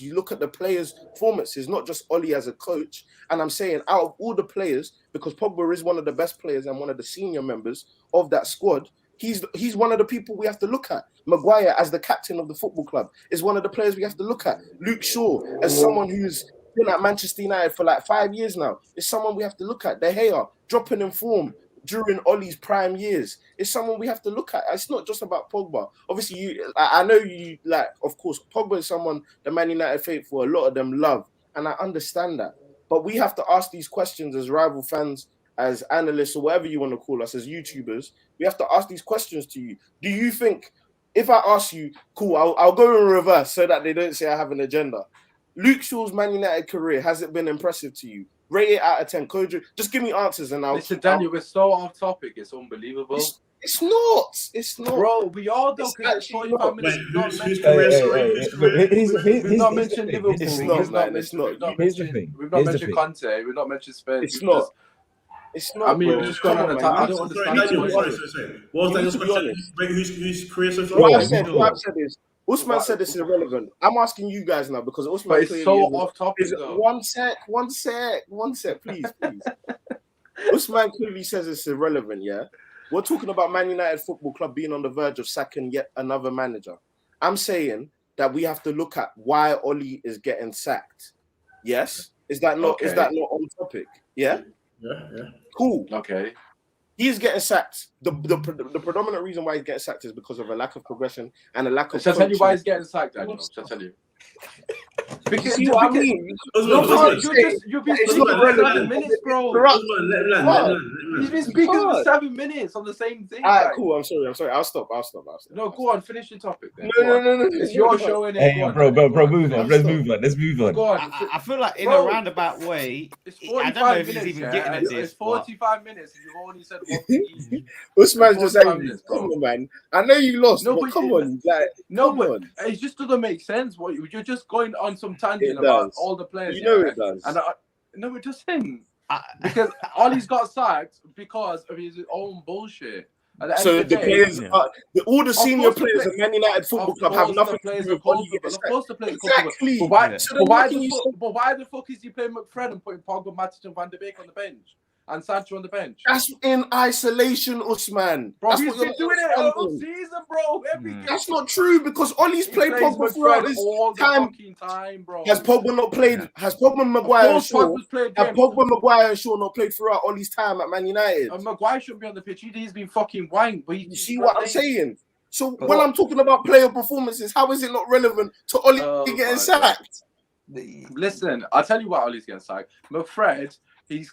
you look at the players' performances, not just Ollie as a coach. And I'm saying out of all the players, because Pogba is one of the best players and one of the senior members of that squad, he's one of the people we have to look at. Maguire, as the captain of the football club, is one of the players we have to look at. Luke Shaw, as someone who's been at Manchester United for like 5 years now, is someone we have to look at. De Gea, dropping in form during Ollie's prime years, is someone we have to look at. It's not just about Pogba. Obviously, I know you, like, of course, Pogba is someone the Man United faithful, a lot of them love, and I understand that. But we have to ask these questions as rival fans, as analysts, or whatever you want to call us, as YouTubers. We have to ask these questions to you. Do you think, if I ask you, cool, I'll go in reverse so that they don't say I have an agenda. Luke Shaw's Man United career, has it been impressive to you? Rate it out of 10. Kojo, just give me answers and I'll... Listen, Daniel, we're so off topic. It's unbelievable. It's not. It's not. Bro, we all know It's because it's actually 45 not. minutes. Wait, We've not who's mentioned- career? Sorry, whose career? We've not mentioned Liverpool. It's We've not, not man, mentioned- it's not. we've not Here's the mentioned- thing. We've not Here's the mentioned thing. Conte. We've not mentioned Spurs. It's We've not. just- It's not. I mean, bro. we're just going Come on a man. time. I You don't need to- understand. you need to Daniel, be sorry. honest. What was You Daniel's need to be question? honest. Wait, whose career so What far? I said is, Usman said this is irrelevant. I'm asking you guys now because Usman But it's clearly so isn't- off topic, is it- though. One sec, please. Usman clearly says it's irrelevant, yeah? We're talking about Man United Football Club being on the verge of sacking yet another manager. I'm saying that we have to look at why Ollie is getting sacked. Yes? Is that not on topic? Yeah? Yeah. Cool. Okay. He's getting sacked. The predominant reason why he's getting sacked is because of a lack of progression and a lack of Shall I tell you why coaching. he's getting sacked, Daniel? Shall I tell you? You see what I mean? Usman, You've been It's speaking not for relevant. 7 minutes, bro. Usman, let him land. He's been speaking for can't. 7 minutes on the same thing. All right, like- cool. I'm sorry. I'll stop. No, go on. Finish your topic. Then. No. Go on. It's your show, innit? Hey, Go on, bro, Daniel. move on. Let's move on. Go on. I feel like in Bro, a roundabout way, It's I 45 don't know if minutes. he's even Yeah? getting at It's this. 45 minutes, and you've only said one thing each. Usman's just 45 angry. minutes, bro. Come on, man. I know you lost, No, but but come you- on. Like, No, come but on. it just doesn't make sense. What you're just going on some tangent It about does. all the players. You know yeah? it does. And no, it doesn't. I- Because Ollie's got sacked because of his own bullshit. At the end So of the day, players, all the senior course the players play- of Man United Football Club have nothing to do with Ollie getting Of course, the players are Exactly. comfortable. But why? Yeah. So But then why how can you say but why the fuck is he playing McFred and putting Pogba, Matic, and Van de Beek on the bench and Sancho on the bench? that's in isolation, Usman? Bro, That's he's what you're been doing it all understanding. season, bro. Every game. That's not true because Ollie's He played plays Pogba throughout McFred this all the time. fucking time, bro. Has Pogba not played? Yeah. Has Pogba, Of Maguire, and course, Shaw? Pogba's played Have games. Pogba, Maguire, and Shaw not played throughout Ollie's time at Man United? Maguire shouldn't be on the pitch. He's been fucking wanked. But You see what I'm saying? So when I'm talking about player performances, how is it not relevant to Ollie Oh my getting God. sacked? Listen, I'll tell you why Ollie's getting sacked. McFred, he's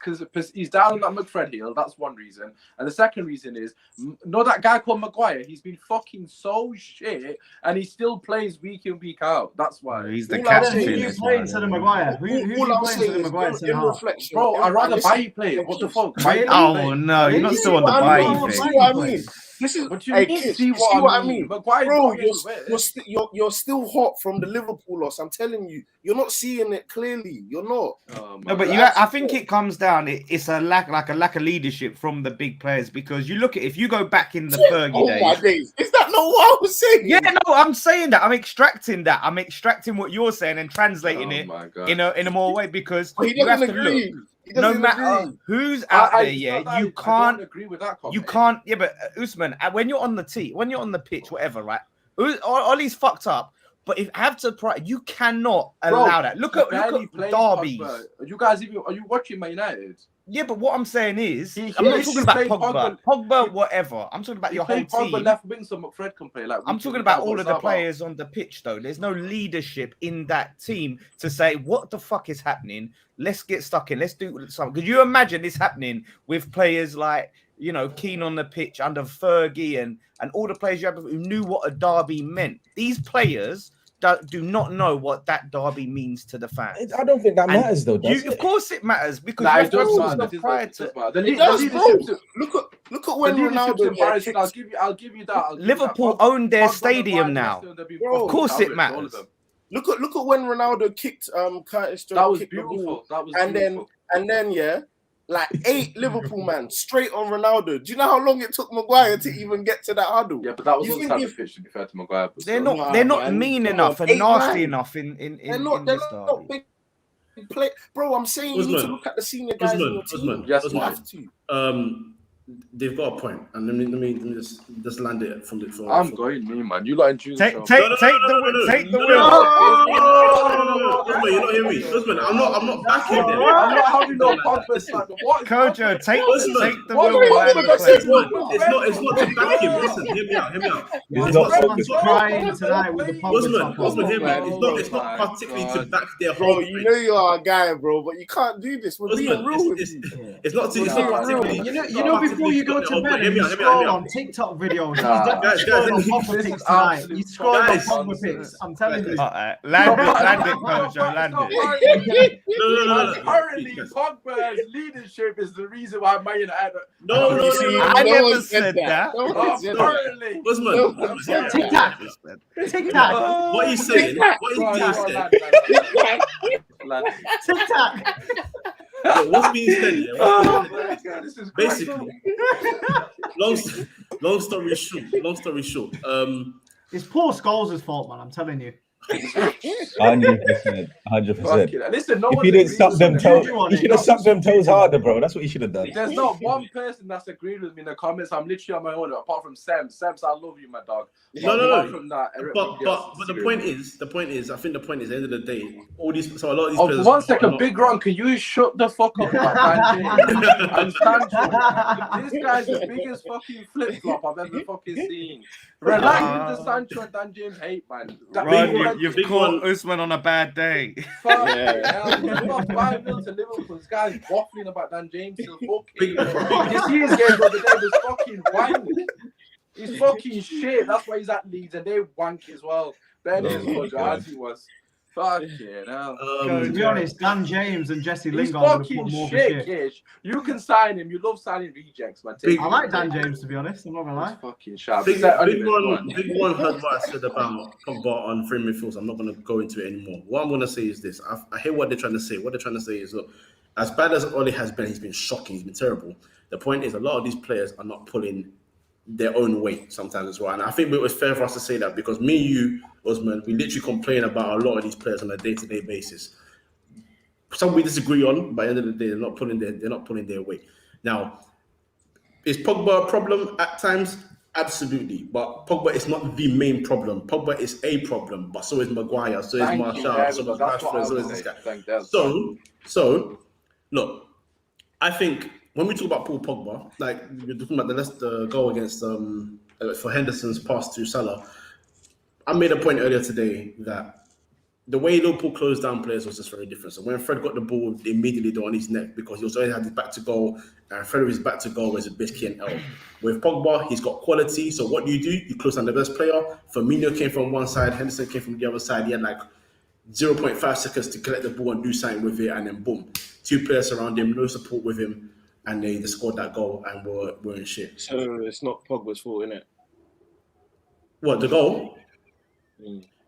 down on that McFred heel. That's one reason. And the second reason is, that guy called Maguire, he's been fucking so shit and he still plays week in, week out. That's why. He's the All I'm captain. saying Who is- you this playing man. to the Maguire? Who All you I'm playing to saying the is, Maguire in centre half? reflection, Bro, I'd rather listen, buy you play. What the fuck? Really? Oh no, you're not You still see on the what I buy mean? You thing. see what I mean? This is, What do you hey, mean? Kish, See you what see I what I mean? mean? Maguire's Bro, not anywhere. you're still hot from the Liverpool loss. I'm telling you, you're not seeing it clearly. You're not. Oh, No, my but God. I think it comes down. It's a lack of leadership from the big players because you look at if you go back in the Fergie Oh my days. days! Is that not what I was saying? Yeah, no, I'm saying that. I'm extracting that. I'm extracting what you're saying and translating Oh it my God. in a more way because But he you have doesn't to agree. look. He No doesn't matter agree. who's out there, it's yeah, not that you I can't. don't agree with that comment. You can't. Yeah, but Usman, when you're on the tee, when you're on the pitch, whatever, right? Ollie's fucked up. But if have to, you cannot allow that. Look at barely plays derbies. Pogba. Are you watching Man United? Yeah, but what I'm saying is, He I'm not literally talking about played Pogba. Pogba, whatever. I'm talking about your whole Pogba team. left wing, so McFred can play. Like I'm talking about all of the players on the pitch, though. There's no leadership in that team to say, what the fuck is happening? Let's get stuck in. Let's do something. Could you imagine this happening with players like, Keane on the pitch under Fergie and all the players you have who knew what a derby meant? These players do not know what that derby means to the fans. I don't think that And matters, though. Of course it matters because Nah, you it have to have does some matter. stuff prior to... It does, bro. Look at when Leadership's Ronaldo embarrassing. I'll give you that. I'll give you Liverpool that. own their Pogba, stadium Maguire, now. Bro, Of course it all of matters. them. Look at when Ronaldo kicked Curtis Jones. That was kicked the ball. beautiful. That was And beautiful. then yeah, like 8 Liverpool man straight on Ronaldo. Do you know how long it took Maguire to even get to that huddle? Yeah, but that was You on think the if- pitch to be fair to Maguire. but They're still. not. They're not man. mean Come enough on, and 8 nasty man. enough in They're not this not derby. big play, bro. I'm saying you need to Usman, look at the senior guys in your team. Yes, You man. have to. They've got a point, and let me just land it from the. I'm going me, man. You lot in June. Take No, the wheel. Usman, you're not hearing me. Usman, I'm not backing them. I'm not having no Pogba slack. What? Kojo, take the What? wheel. What? and What? play. It's not to back him. Listen, hear me out. He's It's not not focused. Crying tonight with the Pogba Usman, top on. Usman, hear me. Oh It's not my particularly to God. back their Bro, whole. you know you are a guy, bro, but you can't do this. We're being real with you. It's not We're being particularly. You know, before you go to bed and you scroll on TikTok videos, Nah. he's definitely Guys, scrolling on this Pogba is pics tonight. absolute He's scrolling on guys. Pogba pics. I'm telling you. Land it, Kojo, land it. No. Currently, Pogba's leadership is the reason why Man United. No. I No never one said that. No one said that. Currently. Usman, TikTok. TikTok. what are you saying? What is being said? TikTok. What's being said here? Oh my God, this is crazy. Basically, long story short. It's Paul Scholes' fault, man. I'm telling you. 100%. Fuck it. Listen, no If one you didn't agrees suck with them me. toes, you should have sucked them toes harder, bro. That's what you should have done. There's not one person that's agreed with me in the comments. I'm literally on my own, apart from Sam. Sems, I love you, my dog. No. Apart from that, But the point is, I think the point is, at the end of the day, a lot of these Oh, players. one second, Big Ron, can you shut the fuck up about Dan and Sancho? This guy's the biggest fucking flip flop I've ever fucking seen. Relax with the Sancho and Dan James hate, man. Ron, you've caught Usman on a bad day. Fuck hell. He's got 5-0 to Liverpool. This guy's waffling about Dan James. He's fucking. You see his game the other day was fucking wank. He's fucking shit. That's why he's at Leeds and they wank as well. Then he's as he was. Fucking hell. To be honest, Dan James and Jesse He's Lingard would have fucking put more of a shit, shit. Kish. You can sign him. You love signing rejects, man. I like Dan James, to be honest. I'm not gonna lie. He's fucking sharp. Big one heard what I said about Pogba on free midfields. I'm not going to go into it anymore. What I'm going to say is this. I hear what they're trying to say. What they're trying to say is, look, as bad as Ollie has been, he's been shocking. He's been terrible. The point is, a lot of these players are not pulling their own way sometimes as well. And I think it was fair for us to say that because me and you, Osman, we literally complain about a lot of these players on a day-to-day basis. Some we disagree on, but at the end of the day, they're not pulling their weight. Now, is Pogba a problem at times? Absolutely, but Pogba is not the main problem. Pogba is a problem, but so is Maguire, so is Martial, so is Rashford, so is this guy. So, look, I think when we talk about Paul Pogba, like we're talking about the goal against for Henderson's pass to Salah, I made a point earlier today that the way Liverpool closed down players was just very different. So when Fred got the ball, they immediately do on his neck because he was already had his back to goal, and Fred with his back to goal was a Bisky and L. With Pogba, he's got quality. So what do? You close down the best player. Firmino came from one side, Henderson came from the other side. He had like 0.5 seconds to collect the ball and do something with it, and then boom, 2 players around him, no support with him, and they scored that goal and were in shit. So it's not Pogba's fault, innit? What, the goal?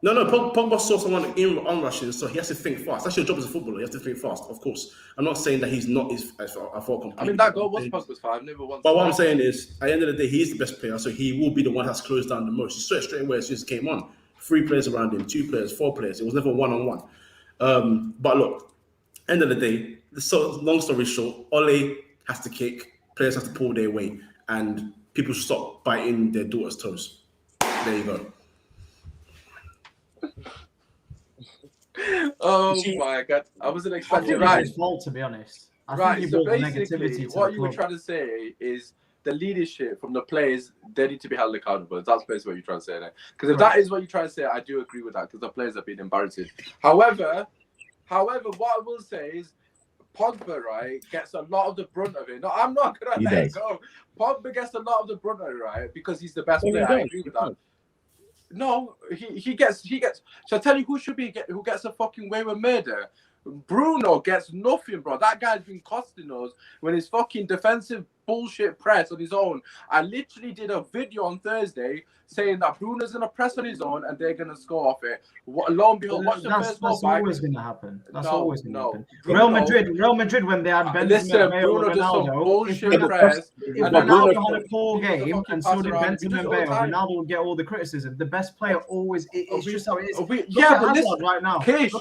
No, Pogba saw someone onrushing, so he has to think fast. That's your job as a footballer. You have to think fast, of course. I'm not saying that he's not his fault completely. I mean, that goal was Pogba's fault. Never once. But what I'm saying is, at the end of the day, he's the best player, so he will be the one that's closed down the most. You saw it straight away as soon as he came on. 3 players around him, 2 players, 4 players. It was never one-on-one. But look, end of the day, so long story short, Ollie has to kick, players have to pull their weight, and people should stop biting their daughter's toes. There you go. Oh my God! I wasn't expecting right. His fault, to be honest. I think so basically, what you were trying to say is the leadership from the players, they need to be held accountable. That's basically what you're trying to say there. Because if that is what you're trying to say, I do agree with that because the players have been embarrassing. However, what I will say is Pogba, right, gets a lot of the brunt of it. No, I'm not going to let it go. Pogba gets a lot of the brunt of it, right, because he's the best player. I agree with that. No, he gets. So I tell you who gets a fucking way with murder. Bruno gets nothing, bro. That guy's been costing us when his fucking defensive bullshit press on his own. I literally did a video on Thursday saying that Bruno's gonna press on his own and they're gonna score off it. Lo and behold, watch the first goal. That's always gonna happen. That's always gonna happen. Real Madrid, when they had Benzema, Bruno does some bullshit press. If Ronaldo had a poor game and so did Benzema and Bale, Ronaldo would get all the criticism. The best player always. It's just how it is. But listen, right now. Kish,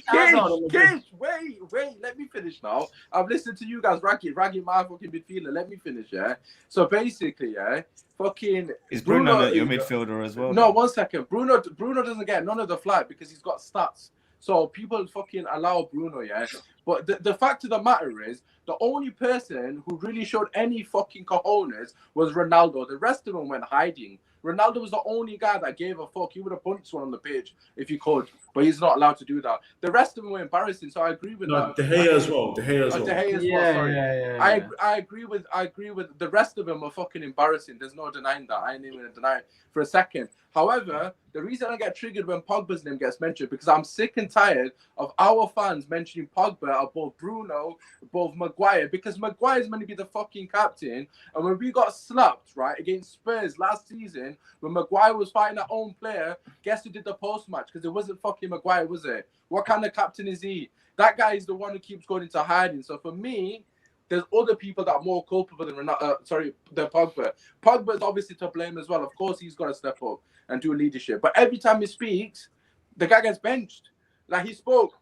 wait, let me finish now. I've listened to you guys ragging my fucking midfielder. Let me finish, yeah. So basically, yeah, fucking is Bruno not your midfielder as well? No, 1 second. Bruno doesn't get none of the flag because he's got stats. So people fucking allow Bruno, yeah. But the fact of the matter is, the only person who really showed any fucking cojones was Ronaldo. The rest of them went hiding. Ronaldo was the only guy that gave a fuck. He would have punched one on the pitch if he could, but he's not allowed to do that. The rest of them were embarrassing, so I agree with that. De Gea as well. Sorry. I agree with the rest of them are fucking embarrassing. There's no denying that. I ain't even gonna deny it for a second. However, the reason I get triggered when Pogba's name gets mentioned because I'm sick and tired of our fans mentioning Pogba above Bruno, above Maguire, because Maguire's meant to be the fucking captain. And when we got slapped, right, against Spurs last season, when Maguire was fighting our own player, guess who did the post-match? Because it wasn't fucking Maguire, was it? What kind of captain is he? That guy is the one who keeps going into hiding. So for me, there's other people that are more culpable than Pogba. Pogba is obviously to blame as well. Of course, he's got to step up and do leadership. But every time he speaks, the guy gets benched. Like he spoke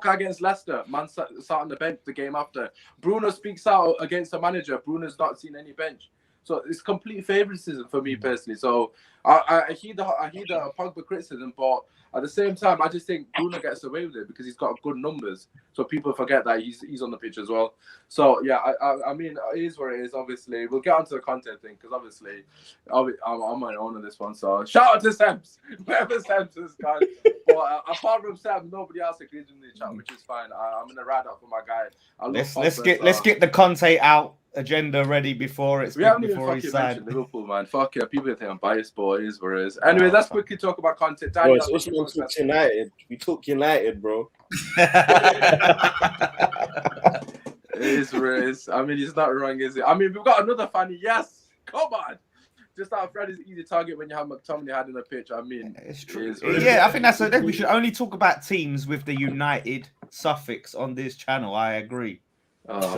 against Leicester. Man sat on the bench the game after. Bruno speaks out against the manager. Bruno's not seen any bench. So it's complete favoritism for me personally. So I hear the Pogba criticism, but at the same time, I just think Bruno gets away with it because he's got good numbers. So people forget that he's on the pitch as well. So yeah, I mean, it is what it is. Obviously, we'll get onto the content thing because obviously, I'm on my own on this one. So shout out to Sebs, whoever Sebs is, guys. But apart from Sebs, nobody else agrees with me in the chat, which is fine. I'm gonna ride out for my guy. Let's get the Conte out agenda ready before it's we haven't even fucking mentioned Liverpool, man. Fuck yeah, people think I'm biased, but it is what it is. Anyway, let's quickly talk about content. Bro, it's also talk United. We talk United, bro. It is what it is. I mean, he's not wrong, is it? I mean, we've got another funny. Yes, come on. Just how Fred is easy target when you have McTominay had in the pitch. I mean, it's true. I think that's we should only talk about teams with the United suffix on this channel. I agree. Oh,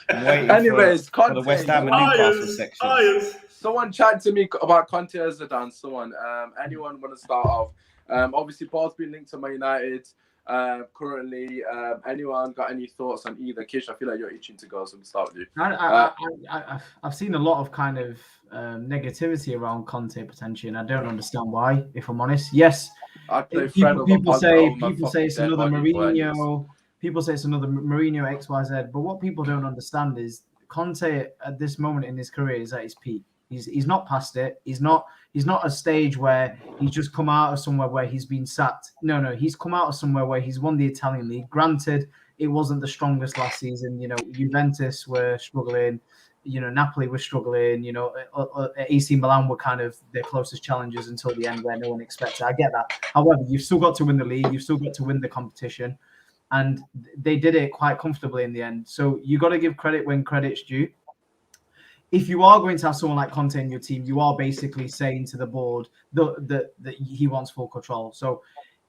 anyways, for the West Ham and Newcastle section. Someone chat to me about Conte or Zidane. Someone, anyone want to start off? Obviously, Paul's been linked to Man United currently. Anyone got any thoughts on either? Kish, I feel like you're itching to go, so we'll start with you. I've seen a lot of kind of negativity around Conte potentially, and I don't understand why. If I'm honest, yes, people say it's another Mourinho. People say it's another Mourinho XYZ, but what people don't understand is Conte at this moment in his career is at his peak. He's not past it. He's not a stage where he's just come out of somewhere where he's been sacked. No, he's come out of somewhere where he's won the Italian league. Granted, it wasn't the strongest last season. Juventus were struggling. Napoli were struggling. AC Milan were kind of their closest challengers until the end, where no one expected. I get that. However, you've still got to win the league. You've still got to win the competition, and they did it quite comfortably in the end. So you got to give credit when credit's due. If you are going to have someone like Conte in your team, you are basically saying to the board that he wants full control. So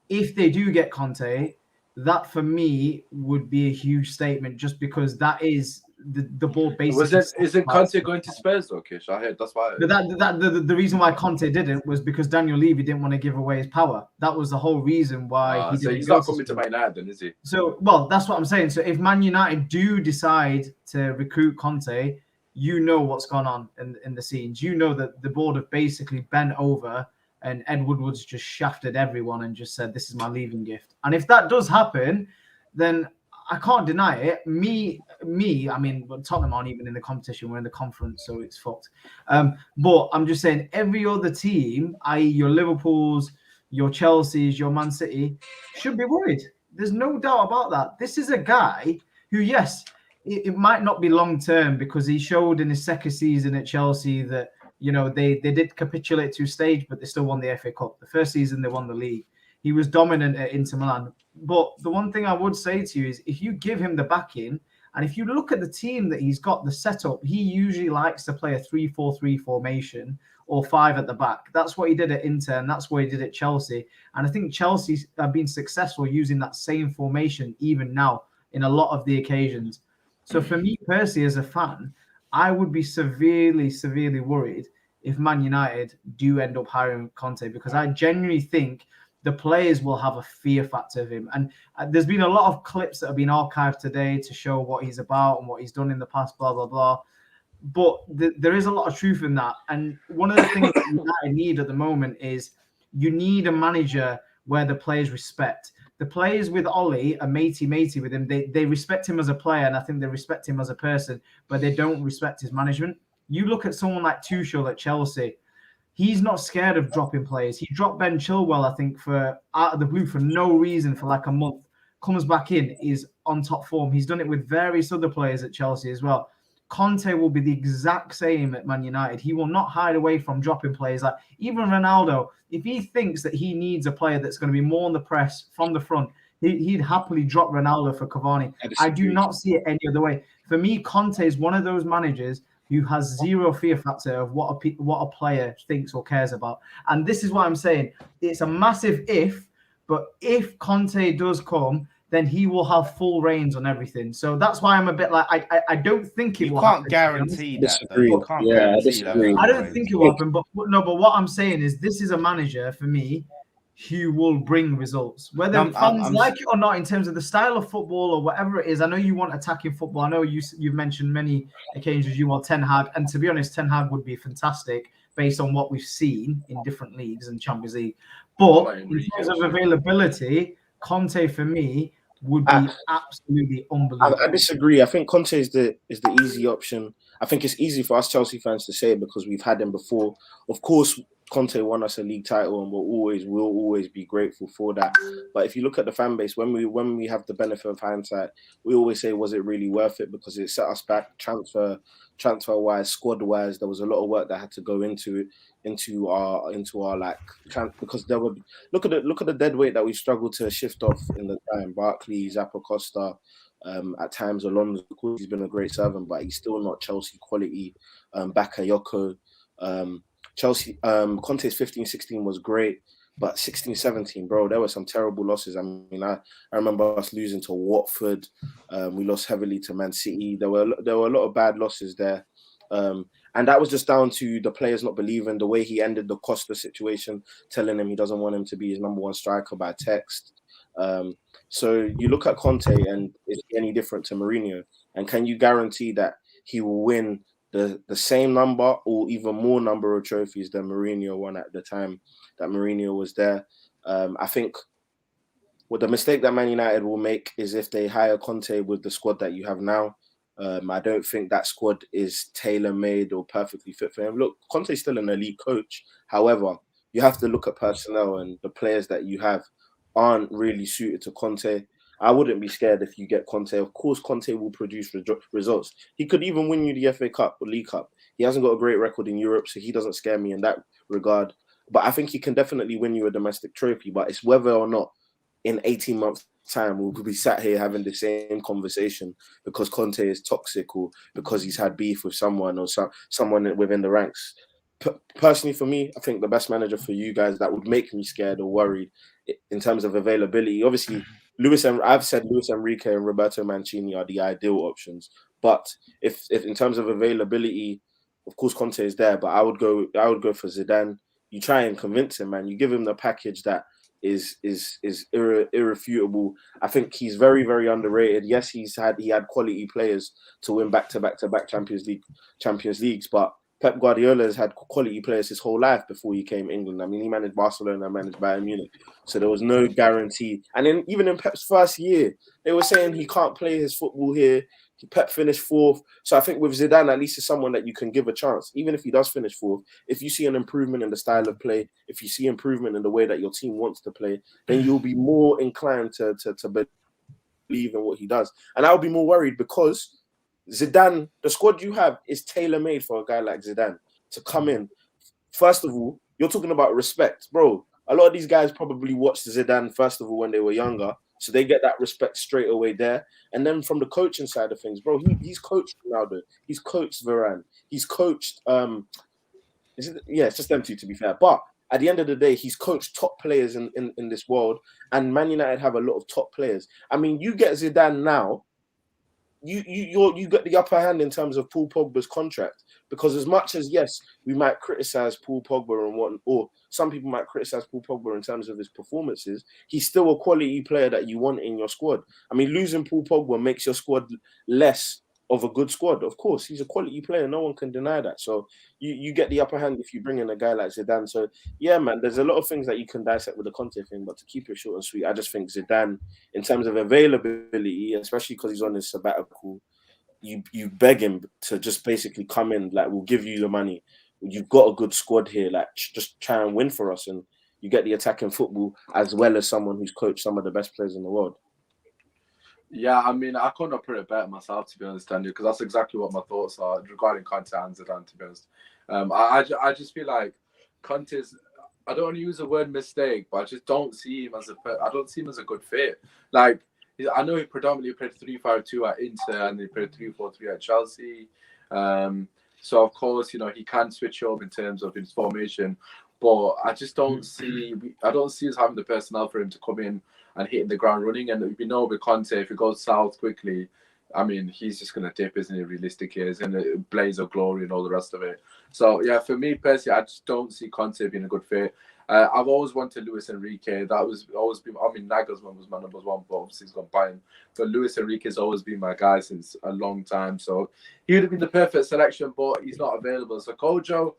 if they do get Conte, that for me would be a huge statement, just because that is the board basically. Isn't Conte going to Spurs though, Kish? I heard that's why. The reason why Conte didn't was because Daniel Levy didn't want to give away his power. That was the whole reason why he didn't. So he's not coming to Man United, then, is he? So, well, that's what I'm saying. So if Man United do decide to recruit Conte, you know what's gone on in the scenes. You know that the board have basically bent over and Ed Woodward's just shafted everyone and just said, this is my leaving gift. And if that does happen, then I can't deny it. Me, I mean, Tottenham aren't even in the competition. We're in the conference, so it's fucked. But I'm just saying every other team, i.e. your Liverpools, your Chelseas, your Man City, should be worried. There's no doubt about that. This is a guy who, yes, it might not be long term, because he showed in his second season at Chelsea that, they did capitulate to stage, but they still won the FA Cup. The first season they won the league. He was dominant at Inter Milan. But the one thing I would say to you is, if you give him the backing, and if you look at the team that he's got, the setup, he usually likes to play a 3-4-3 formation or 5 at the back. That's what he did at Inter, and that's what he did at Chelsea. And I think Chelsea have been successful using that same formation even now in a lot of the occasions. So for me personally, as a fan, I would be severely, severely worried if Man United do end up hiring Conte, because I genuinely think the players will have a fear factor of him. And there's been a lot of clips that have been archived today to show what he's about and what he's done in the past, blah, blah, blah. But there is a lot of truth in that. And one of the things that United need at the moment is you need a manager where the players respect. The players with Ollie are matey with him. They respect him as a player, and I think they respect him as a person, but they don't respect his management. You look at someone like Tuchel at Chelsea. He's not scared of dropping players. He dropped Ben Chilwell, I think, for out of the blue for no reason for like a month. Comes back in, is on top form. He's done it with various other players at Chelsea as well. Conte will be the exact same at Man United. He will not hide away from dropping players. Like even Ronaldo, if he thinks that he needs a player that's going to be more on the press from the front, he'd happily drop Ronaldo for Cavani. I do not see it any other way. For me, Conte is one of those managers who has zero fear factor of what a player thinks or cares about. And this is what I'm saying. It's a massive if, but if Conte does come, then he will have full reins on everything. So that's why I'm a bit like, I don't think it will happen. You can't guarantee that. I don't think it will happen. But what I'm saying is this is a manager for me who will bring results. Whether fans like it or not, in terms of the style of football or whatever it is. I know you want attacking football. I know you've mentioned many occasions you want Ten Hag. And to be honest, Ten Hag would be fantastic based on what we've seen in different leagues and Champions League. But in terms of availability, Conte for me would be absolutely unbelievable. I disagree. I think Conte is the easy option. I think it's easy for us Chelsea fans to say it because we've had him before. Of course, Conte won us a league title, and we'll always be grateful for that. But if you look at the fan base, when we have the benefit of hindsight, we always say, was it really worth it? Because it set us back transfer wise, squad wise. There was a lot of work that had to go into our because there were look at the dead weight that we struggled to shift off in the time. Barkley, Zappacosta, at times Alonso. Of course, he's been a great servant, but he's still not Chelsea quality. Bakayoko. Chelsea, Conte's 15-16 was great, but 16-17, bro, there were some terrible losses. I mean, I remember us losing to Watford. We lost heavily to Man City. There were a lot of bad losses there. And And that was just down to the players not believing, the way he ended the Costa situation, telling him he doesn't want him to be his number one striker by text. So you look at Conte, and is he any different to Mourinho? And can you guarantee that he will win the same number or even more number of trophies than Mourinho won at the time that Mourinho was there? I think the mistake that Man United will make is if they hire Conte with the squad that you have now. I don't think that squad is tailor-made or perfectly fit for him. Look, Conte's still an elite coach. However, you have to look at personnel, and the players that you have aren't really suited to Conte. I wouldn't be scared if you get Conte. Of course, Conte will produce results. He could even win you the FA Cup or League Cup. He hasn't got a great record in Europe, so he doesn't scare me in that regard. But I think he can definitely win you a domestic trophy. But it's whether or not in 18 months' time we'll be sat here having the same conversation because Conte is toxic or because he's had beef with someone or someone within the ranks. Personally, for me, I think the best manager for you guys that would make me scared or worried in terms of availability, obviously, I've said Luis Enrique and Roberto Mancini are the ideal options. But if in terms of availability, of course, Conte is there. But I would go for Zidane. You try and convince him, man. You give him the package that is irrefutable. I think he's very, very underrated. Yes, he had quality players to win back-to-back Champions Leagues, but Pep Guardiola has had quality players his whole life before he came to England. I mean, he managed Barcelona, managed Bayern Munich, so there was no guarantee. And even in Pep's first year, they were saying he can't play his football here. Pep finished fourth. So I think with Zidane, at least is someone that you can give a chance. Even if he does finish fourth, if you see an improvement in the style of play, if you see improvement in the way that your team wants to play, then you'll be more inclined to believe in what he does. And I'll be more worried because Zidane, the squad you have is tailor-made for a guy like Zidane to come in. First of all, you're talking about respect. Bro, a lot of these guys probably watched Zidane, first of all, when they were younger. So they get that respect straight away there. And then from the coaching side of things, bro, he's coached Ronaldo. He's coached Varane. He's coached, it's just them two, to be fair. But at the end of the day, he's coached top players in this world. And Man United have a lot of top players. I mean, you get Zidane now, you get the upper hand in terms of Paul Pogba's contract, because as much as yes, we might criticize Paul Pogba and what, or some people might criticize Paul Pogba in terms of his performances, he's still a quality player that you want in your squad. I mean, losing Paul Pogba makes your squad less of a good squad. Of course, he's a quality player. No one can deny that. So you get the upper hand if you bring in a guy like Zidane. So yeah, man, there's a lot of things that you can dissect with the Conte thing, but to keep it short and sweet, I just think Zidane, in terms of availability, especially because he's on his sabbatical, you beg him to just basically come in, like, we'll give you the money. You've got a good squad here, like, just try and win for us, and you get the attacking football as well as someone who's coached some of the best players in the world. Yeah, I mean, I couldn't have put it better myself, to be honest, Daniel, because that's exactly what my thoughts are regarding Conte and Zidane, to be honest. I just feel like Conte's, I don't want to use the word mistake, but I just don't see him as a good fit. Like, I know he predominantly played 3-5-2 at Inter and he played 3-4-3 at Chelsea. So, of course, he can switch up in terms of his formation, but I just don't see us having the personnel for him to come in and hitting the ground running. And we know with Conte, if it goes south quickly, I mean, he's just going to dip, isn't he, realistically? He's in a blaze of glory and all the rest of it. So, yeah, for me, personally, I just don't see Conte being a good fit. I've always wanted Luis Enrique. That was always been, I mean, Nagelsmann was my number one, but obviously he's gone Bayern. But Luis Enrique's always been my guy since a long time. So he would have been the perfect selection, but he's not available. So Kojo,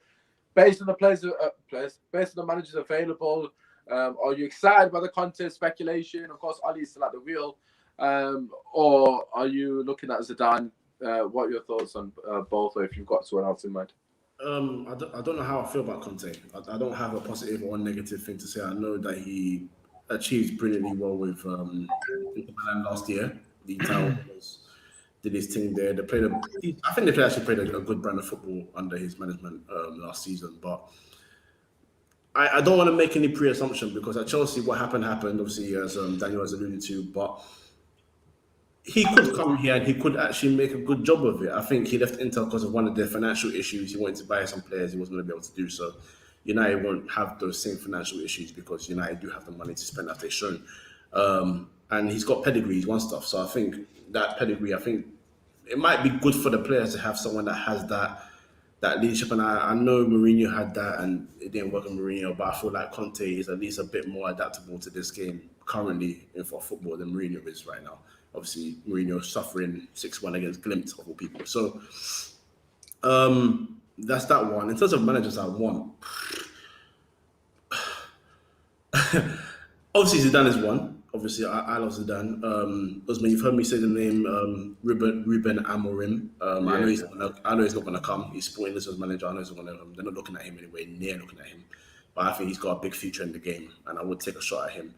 based on the players, based on the managers available, are you excited by the Conte speculation? Of course, Ollie's still at the wheel. Or are you looking at Zidane? What are your thoughts on both, or if you've got someone else in mind? I don't know how I feel about Conte. I don't have a positive or negative thing to say. I know that he achieved brilliantly well with Inter Milan last year. The Italian did his thing there. I think they actually played a good brand of football under his management last season. But I don't want to make any pre-assumption, because at Chelsea, what happened, obviously, as Daniel has alluded to. But he could come here and he could actually make a good job of it. I think he left Inter because of one of their financial issues. He wanted to buy some players he wasn't going to be able to do so. United won't have those same financial issues because United do have the money to spend, as they've shown. And he's got pedigree, he's won stuff. So I think that pedigree, it might be good for the players to have someone that has that that leadership. And I know Mourinho had that, and it didn't work on Mourinho. But I feel like Conte is at least a bit more adaptable to this game currently for football than Mourinho is right now. Obviously, Mourinho suffering 6-1 against Glimt of all people. So that's that one. In terms of managers I want, obviously Zidane is one. Obviously, I love Zidane. Osman, you've heard me say the name Ruben Amorim. I know he's not gonna come. He's Sporting Lisbon's manager. I know he's not gonna come. They're not looking at him anyway, near looking at him. But I think he's got a big future in the game, and I would take a shot at him.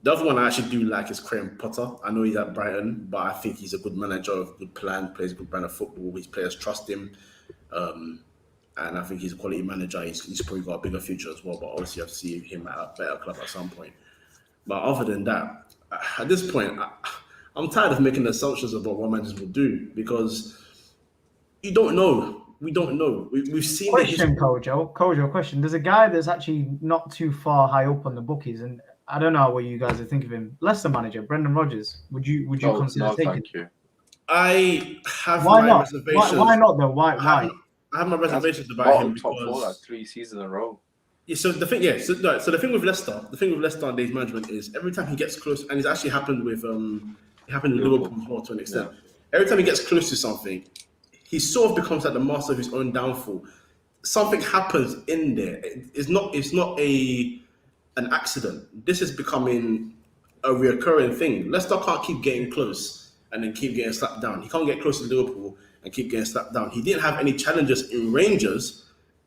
The other one I actually do like is Graham Potter. I know he's at Brighton, but I think he's a good manager, a good plan, plays a good brand of football. His players trust him. And I think he's a quality manager. He's probably got a bigger future as well, but obviously you have to see him at a better club at some point. But other than that, at this point, I'm tired of making assumptions about what managers will do because you don't know. We don't know. We've seen question, Kojo, question. There's a guy that's actually not too far high up on the bookies, and I don't know what you guys are thinking of him. Leicester manager, Brendan Rodgers. Would you consider taking? Thank you. I have Why my not? reservations. Why not though? Why? I have my reservations about him top four because like 3 seasons in a row. Yeah, so the thing, so the thing with Leicester and Dave's management is every time he gets close, and it's actually happened with Liverpool as well to an extent. Yeah. Every time he gets close to something, he sort of becomes like the master of his own downfall. Something happens in there. It's not an accident. This is becoming a reoccurring thing. Leicester can't keep getting close and then keep getting slapped down. He can't get close to Liverpool and keep getting slapped down. He didn't have any challenges in Rangers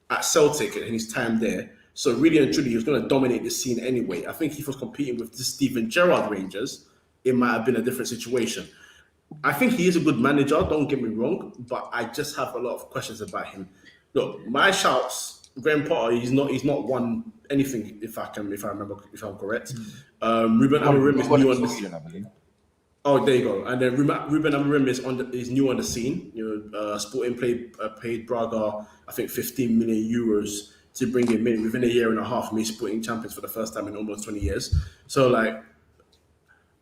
at Celtic in his time there. So really and truly, he was going to dominate the scene anyway. I think if he was competing with the Steven Gerrard Rangers, it might have been a different situation. I think he is a good manager, don't get me wrong, but I just have a lot of questions about him. Look, my shouts, Graham Potter, he's not won anything if I'm correct. Ruben Amorim is new on the scene. Oh, there you go. And then Ruben Amorim is new on the scene. Sporting paid Braga, I think, 15 million euros to bring him in within a year and a half. Me Sporting champions for the first time in almost 20 years. So like,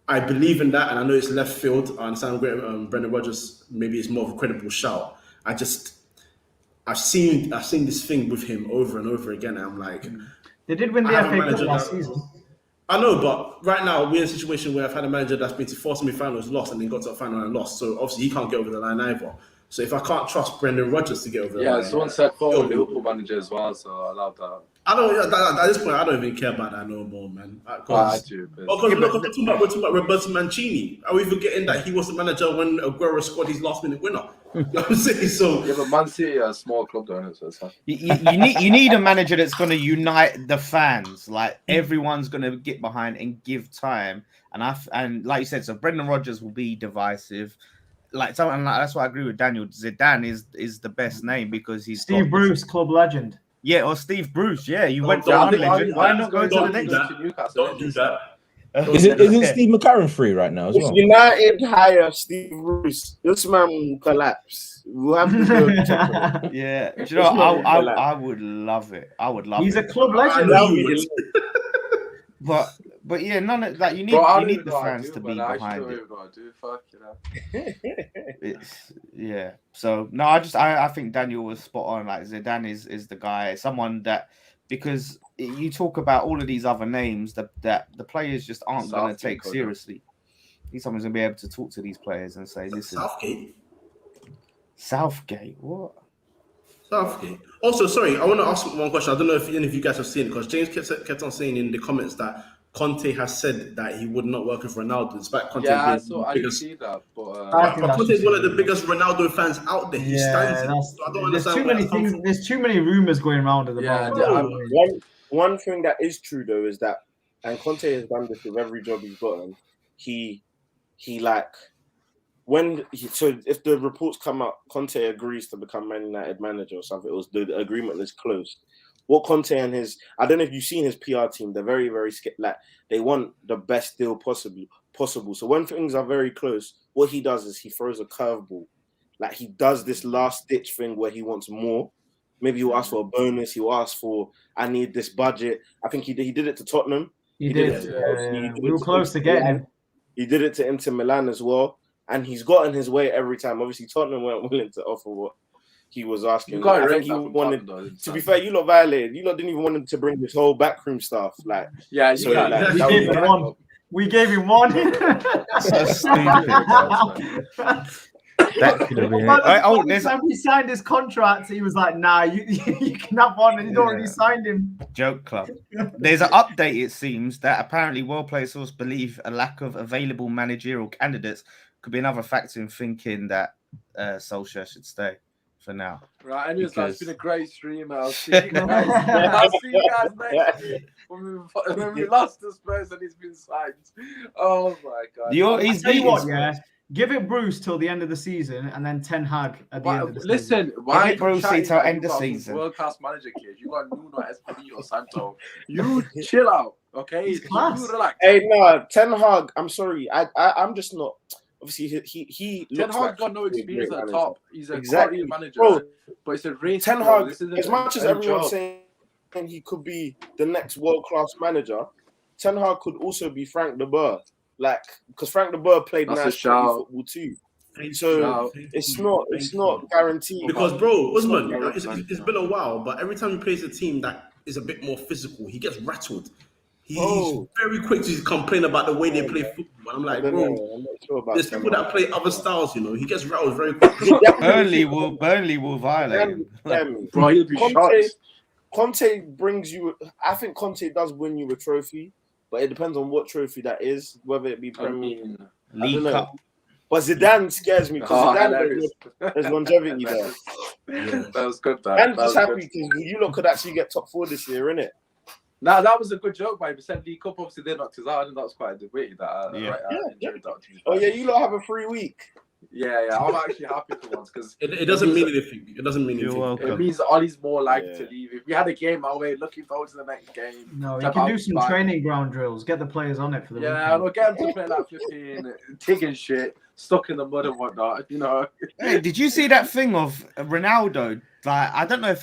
I believe in that, and I know it's left field. I understand Brendan Rodgers maybe is more of a credible shout. I've seen this thing with him over and over again. And I'm like, they did win the FA Cup last season. I know, but right now we're in a situation where I've had a manager that's been to 4 semi-finals, lost, and then got to a final and lost. So obviously he can't get over the line either. So if I can't trust Brendan Rodgers to get over the line, someone said for Liverpool manager as well, so I love that. I don't. At this point, I don't even care about that no more, man. I do. We're talking about Roberto Mancini. Are we forgetting that he was the manager when Aguero scored his last-minute winner? You know what I'm saying? So yeah, but Man City are a small club, don't it? So it's like... you need a manager that's going to unite the fans. Like everyone's going to get behind and give time. And like you said, so Brendan Rodgers will be divisive. Like something like that's why I agree with Daniel. Zidane is the best name because he's Steve Bruce, club legend. Yeah, or Steve Bruce. Yeah, you went for one legend. Why not go to the next? Don't do that. Isn't Steve McCarron free right now as well? If United hire Steve Bruce, this man will collapse. We'll have to go. Yeah, do you know, I would love it. I would love He's it. a club legend. But yeah, none of that. You need the fans to be behind it. Yeah. So no, I think Daniel was spot on. Like Zidane is the guy, someone that because you talk about all of these other names that the players just aren't going to take seriously. He's someone's going to be able to talk to these players and say, "Listen, Southgate, what?" Southgate. Also, sorry, I want to ask one question. I don't know if any of you guys have seen it because James kept on saying in the comments that Conte has said that he would not work with Ronaldo, despite Conte being I didn't see that, but Conte is one of the biggest Ronaldo fans out there. He stands it. So I don't understand. There's too many rumors going around at the moment. One thing that is true though is that, and Conte has done this with every job he's gotten. He like so if the reports come out, Conte agrees to become Man United manager or something. It was the agreement is closed. What Conte and I don't know if you've seen his PR team. They're very, very scared. Like they want the best deal possible. So when things are very close, what he does is he throws a curveball. Like he does this last ditch thing where he wants more. Maybe he'll ask for a bonus. He'll ask for, I need this budget. I think he did it to Tottenham. He did. We were close to getting him. He did it to Inter Milan as well. And he's gotten his way every time. Obviously, Tottenham weren't willing to offer what he was asking. You got I it think right he now from wanted. Tottenham, though, To be fair, you lot violated. You lot didn't even want him to bring this whole backroom stuff. Like, yeah, so you like, got We that gave was him the one. We gave him one. So stupid. That could have been By it. the Oh, time there's he signed his contract, he was like, "Nah, you can have one," and he'd already Yeah. signed him. Joke club. There's an update, it seems, that apparently well-placed sources believe a lack of available managerial candidates could be another factor in thinking that Solskjaer should stay for now. Right, anyways, guys, it's Because- been a great stream. I'll see you guys. I'll see you guys next week when we lost the Spurs and he's been signed. Oh my god! He's Tell you beating what, yeah. Give it Bruce till the end of the season, and then Ten Hag at the end of the season. Listen, why Give it Bruce till end of season. World class manager, kid. You got Nuno Espirito Santo. You chill out, okay? He's class. You relax. Hey, no, Ten Hag. I'm sorry. I'm just not. Obviously, he Ten looks Hag like got no a great experience at the manager. top. He's a Exactly. quality manager, Bro, but it's a race. Ten bro. Hag, This isn't as much as a everyone's job. saying he could be the next world class manager, Ten Hag could also be Frank de Boer. Like, because Frank de Boer played That's a nice shout. football too. Thank So Shout. it's not guaranteed. Because, bro, It's Usman, not it's been a while, but every time he plays a team that is a bit more physical, he gets rattled. He's Oh. very quick to complain about the way they play football. And I'm I like, don't bro, know. I'm not sure about there's Ten people Hag. that play other styles, you know. He gets rattled very quickly. Burnley will violate him. Bro, he'll be shocked. Conte brings you. I think Conte does win you a trophy, but it depends on what trophy that is, whether it be I Premier. mean, I don't League know. Cup. But Zidane scares me because oh, Zidane there's longevity there. That was good. That I'm was just happy good. because you lot could actually get top 4 this year, innit? Nah, that was a good joke, man. We said League Cup, obviously they knocked us out, and that was quite witty. That Yeah. enjoyed that, to be Oh fair. yeah, you lot have a free week. Yeah, I'm actually happy for once because It doesn't mean anything. It doesn't mean You're anything. welcome. it means Ollie's more likely to Yeah. leave. If we had a game our way, looking forward to the next game. No, you Step can do out some back. training ground drills. Get the players on it for the Yeah, weekend. we'll get them to play like flipping, digging shit, stuck in the mud and whatnot. You know. Hey, did you see that thing of Ronaldo? Like, I don't know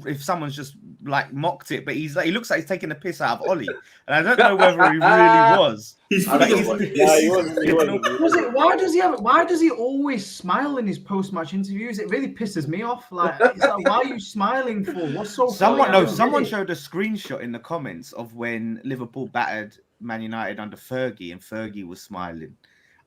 if someone's just like mocked it, but he looks like he's taking the piss out of Ollie, and I don't know whether he really was. He's I feeling like his- it. Yeah, he wasn't. Was it? Why does he always smile in his post-match interviews? It really pisses me off. Like, it's like, why are you smiling for? What's so Someone funny? someone showed a screenshot in the comments of when Liverpool battered Man United under Fergie, and Fergie was smiling.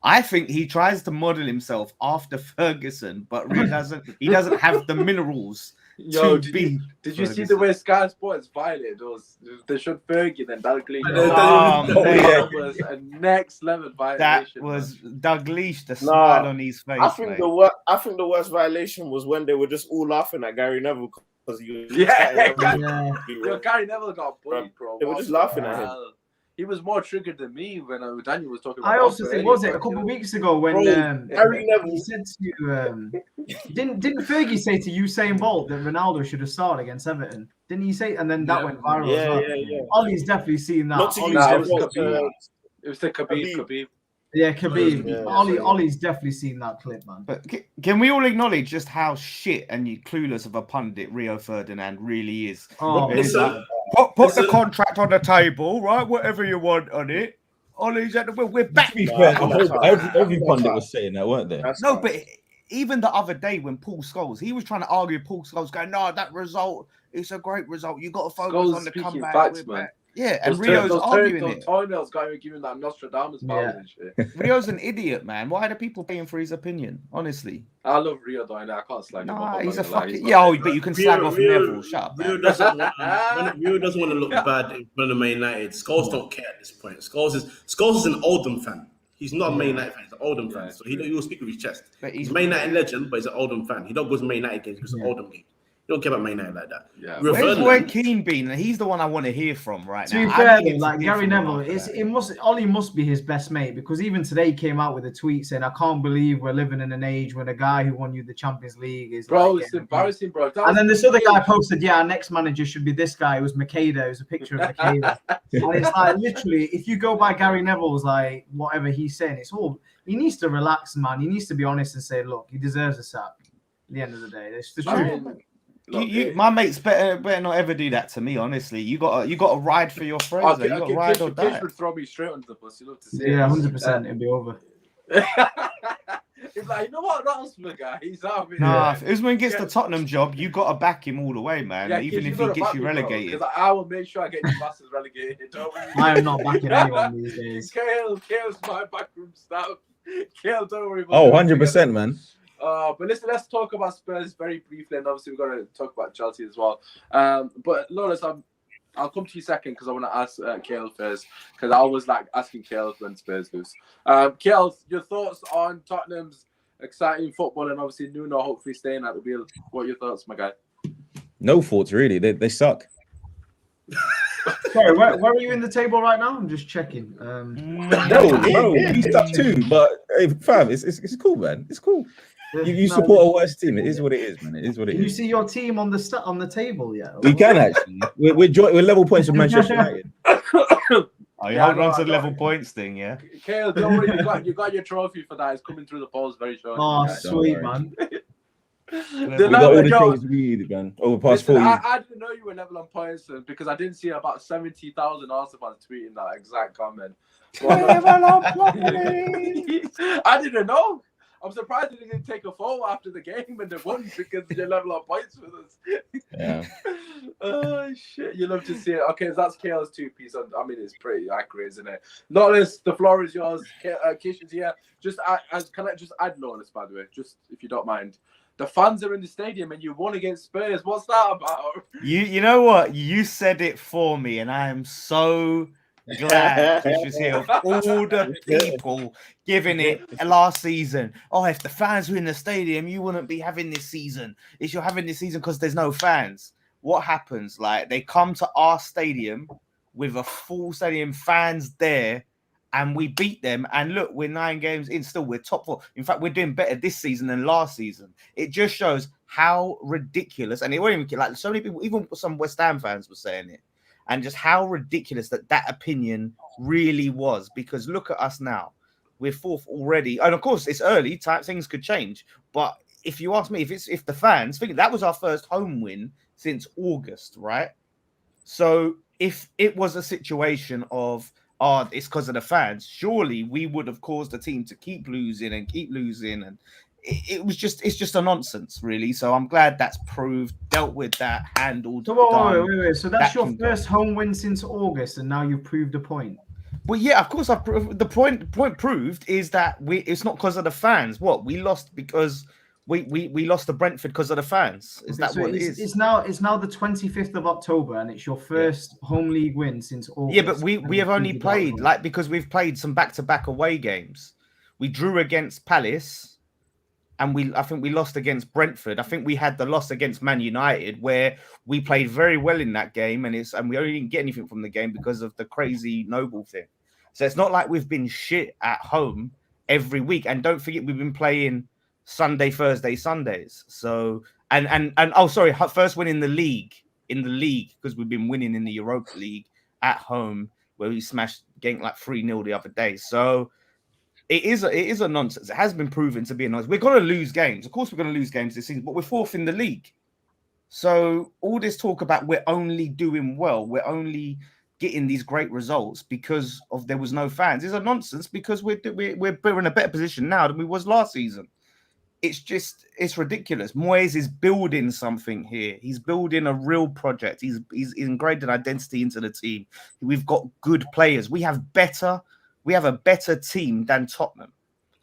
I think he tries to model himself after Ferguson, but really he doesn't have the minerals Yo, to did be. you see the way Sky Sports violated those? They showed Fergie, then Dalglish. Oh, That was a next level That violation. was Dalglish, the smile on his face. I think mate. the worst violation was when they were just all laughing at Gary Neville because he was Yeah. Yo, Gary Neville got bullied, bro. They were just laughing at him. He was more triggered than me when Daniel was talking about. I also Pogba think, earlier, was it a but, couple you of know, weeks ago when Bro, Gary he Neville. said to you, didn't Fergie say to Usain Bolt that Ronaldo should have started against Everton? Didn't he say? And then that Yeah. went viral. as well. Yeah. Ollie's definitely seen that. Not to use Nah, their it was fault, Khabib. It was the Khabib. Khabib. Yeah, Khabib. Yeah. Ollie's definitely seen that clip, man. But can we all acknowledge just how shit and clueless of a pundit Rio Ferdinand really is? Oh, It's Listen, man. Put the Listen. contract on the table, right? Whatever you want on it. Ollie's at the wheel. We're back. To be Nah, fair, that's every fine. pundit was saying that, weren't they? That's No, fine. but even the other day when Paul Scholes, he was trying to argue with Paul Scholes, going, "No, that result, it's a great result. You got to focus Scholes on the speaking comeback." facts, We're man. back." Yeah, and Those Rio's arguing those it. toenails got him giving that Nostradamus powers and shit. Rio's an idiot, man. Why are people paying for his opinion? Honestly, I love Rio though, and I can't slag him nah, off. I'm he's not a gonna lie, fucking he's yeah. not Oh, great, but man. you can slag off Neville. Shut up, Rio man. doesn't want to look bad in front of Man United. Scholes don't care at this point. Scholes is an Oldham fan. He's not a Man United fan. He's an Oldham fan. So he will speak with his chest. But He's a Man United legend, but he's an Oldham fan. He don't go to Man United games. He goes to Oldham games. He don't care about Man United like that. Yeah. Rio Where's Roy Ferdinand, Keane been? He's the one I want to hear from right To now. be I fair, need though, to like hear Gary from Neville, him after that. Ollie must be his best mate because even today he came out with a tweet saying, "I can't believe we're living in an age when a guy who won you the Champions League is." Bro, like, it's getting embarrassing, bro. That And was then this other guy posted, "Yeah, our next manager should be this guy." It was Makeda. It was a picture of Makeda. And it's like literally, if you go by Gary Neville's like whatever he's saying, it's all he needs to relax, man. He needs to be honest and say, "Look, he deserves a sack." At the end of the day, it's the I truth. mean, look, My mates better not ever do that to me. Honestly, you got to ride for your friends. okay, You got to ride or die. Kish would throw me straight under the bus. You love to see it. Yeah, 100%. It'd be over. He's like, you know what, Rosberg guy, he's out here. Nah, if Usman gets the Tottenham job, you got to back him all the way, man. Yeah, even Kish, if he gotta gets back you me, bro, relegated. because I will make sure I get you bastards relegated. Don't worry. I am not backing anyone these days. Kale's my backroom staff. Kale, don't worry about Oh, it. 100%, man. But listen, let's talk about Spurs very briefly, and obviously we're going to talk about Chelsea as well. But Lawless, I'll come to you second because I want to ask Kale first, because I always like asking Kale when Spurs lose. Kale, your thoughts on Tottenham's exciting football and obviously Nuno hopefully staying at the wheel. What are your thoughts, my guy? No thoughts, really. They suck. Sorry, where are you in the table right now? I'm just checking. No, bro, we suck too. But hey, fam, it's cool, man. It's cool. You support a worse team. It is what it is, man. It is what it is. Can you see your team on the table yet? We can actually. We're level points with Manchester United. Oh, you hold on to the level points thing, yeah? Kale, don't worry, you got your trophy for that. It's coming through the polls very shortly. Oh, Yeah. sweet, man. We got all the trophies we needed, man. Over past 4 years. I didn't know you were level on points because I didn't see about 70,000 Arsenal fans tweeting that exact comment. I didn't know. I'm surprised they didn't take a photo after the game and they won because you're level on points with us. Yeah. Oh shit! You love to see it. Okay, so that's Kale's 2-piece. I mean, it's pretty accurate, isn't it? Lawless, the floor is yours. Kish is here. Can I just add Lawless, by the way, just if you don't mind. The fans are in the stadium and you won against Spurs. What's that about? You know what? You said it for me, and I am so glad Kish was here. Of all the people giving it last season, oh, if the fans were in the stadium, you wouldn't be having this season. If you're having this season because there's no fans, what happens? Like, they come to our stadium with a full stadium, fans there, and we beat them. And look, we're 9 games in, still we're top 4. In fact, we're doing better this season than last season. It just shows how ridiculous, and it wasn't even like so many people, even some West Ham fans were saying it, and just how ridiculous that opinion really was. Because look at us now, we're 4th already, and of course it's early, things could change. But if you ask me, if the fans think that was our first home win since August, right? So if it was a situation of it's because of the fans, surely we would have caused the team to keep losing, and it's just a nonsense, really. So I'm glad that's proved, dealt with that, handled. So wait. So that's your first home win since August, and now you've proved a point. Well, yeah, of course. The point proved is that it's not because of the fans. What we lost because we lost to Brentford because of the fans. Is that what it is? It's now the 25th of October, and it's your first home league win since August. Yeah, but we have only played because we've played some back-to-back away games. We drew against Palace, and I think we lost against Brentford. I think we had the loss against Man United, where we played very well in that game, and we only didn't get anything from the game because of the crazy Noble thing. So it's not like we've been shit at home every week. And don't forget, we've been playing Sunday, Thursday, Sundays. So first win in the league because we've been winning in the Europa League at home, where we smashed Genk like 3-0 the other day. So it is a nonsense. It has been proven to be a nonsense. We're going to lose games. Of course, we're going to lose games this season, but we're 4th in the league. So all this talk about we're only doing well, we're only getting these great results because of there was no fans is a nonsense, because we're in a better position now than we was last season. It's ridiculous. Moyes is building something here. He's building a real project. He's ingrained an identity into the team. We've got good players. We have a better team than Tottenham.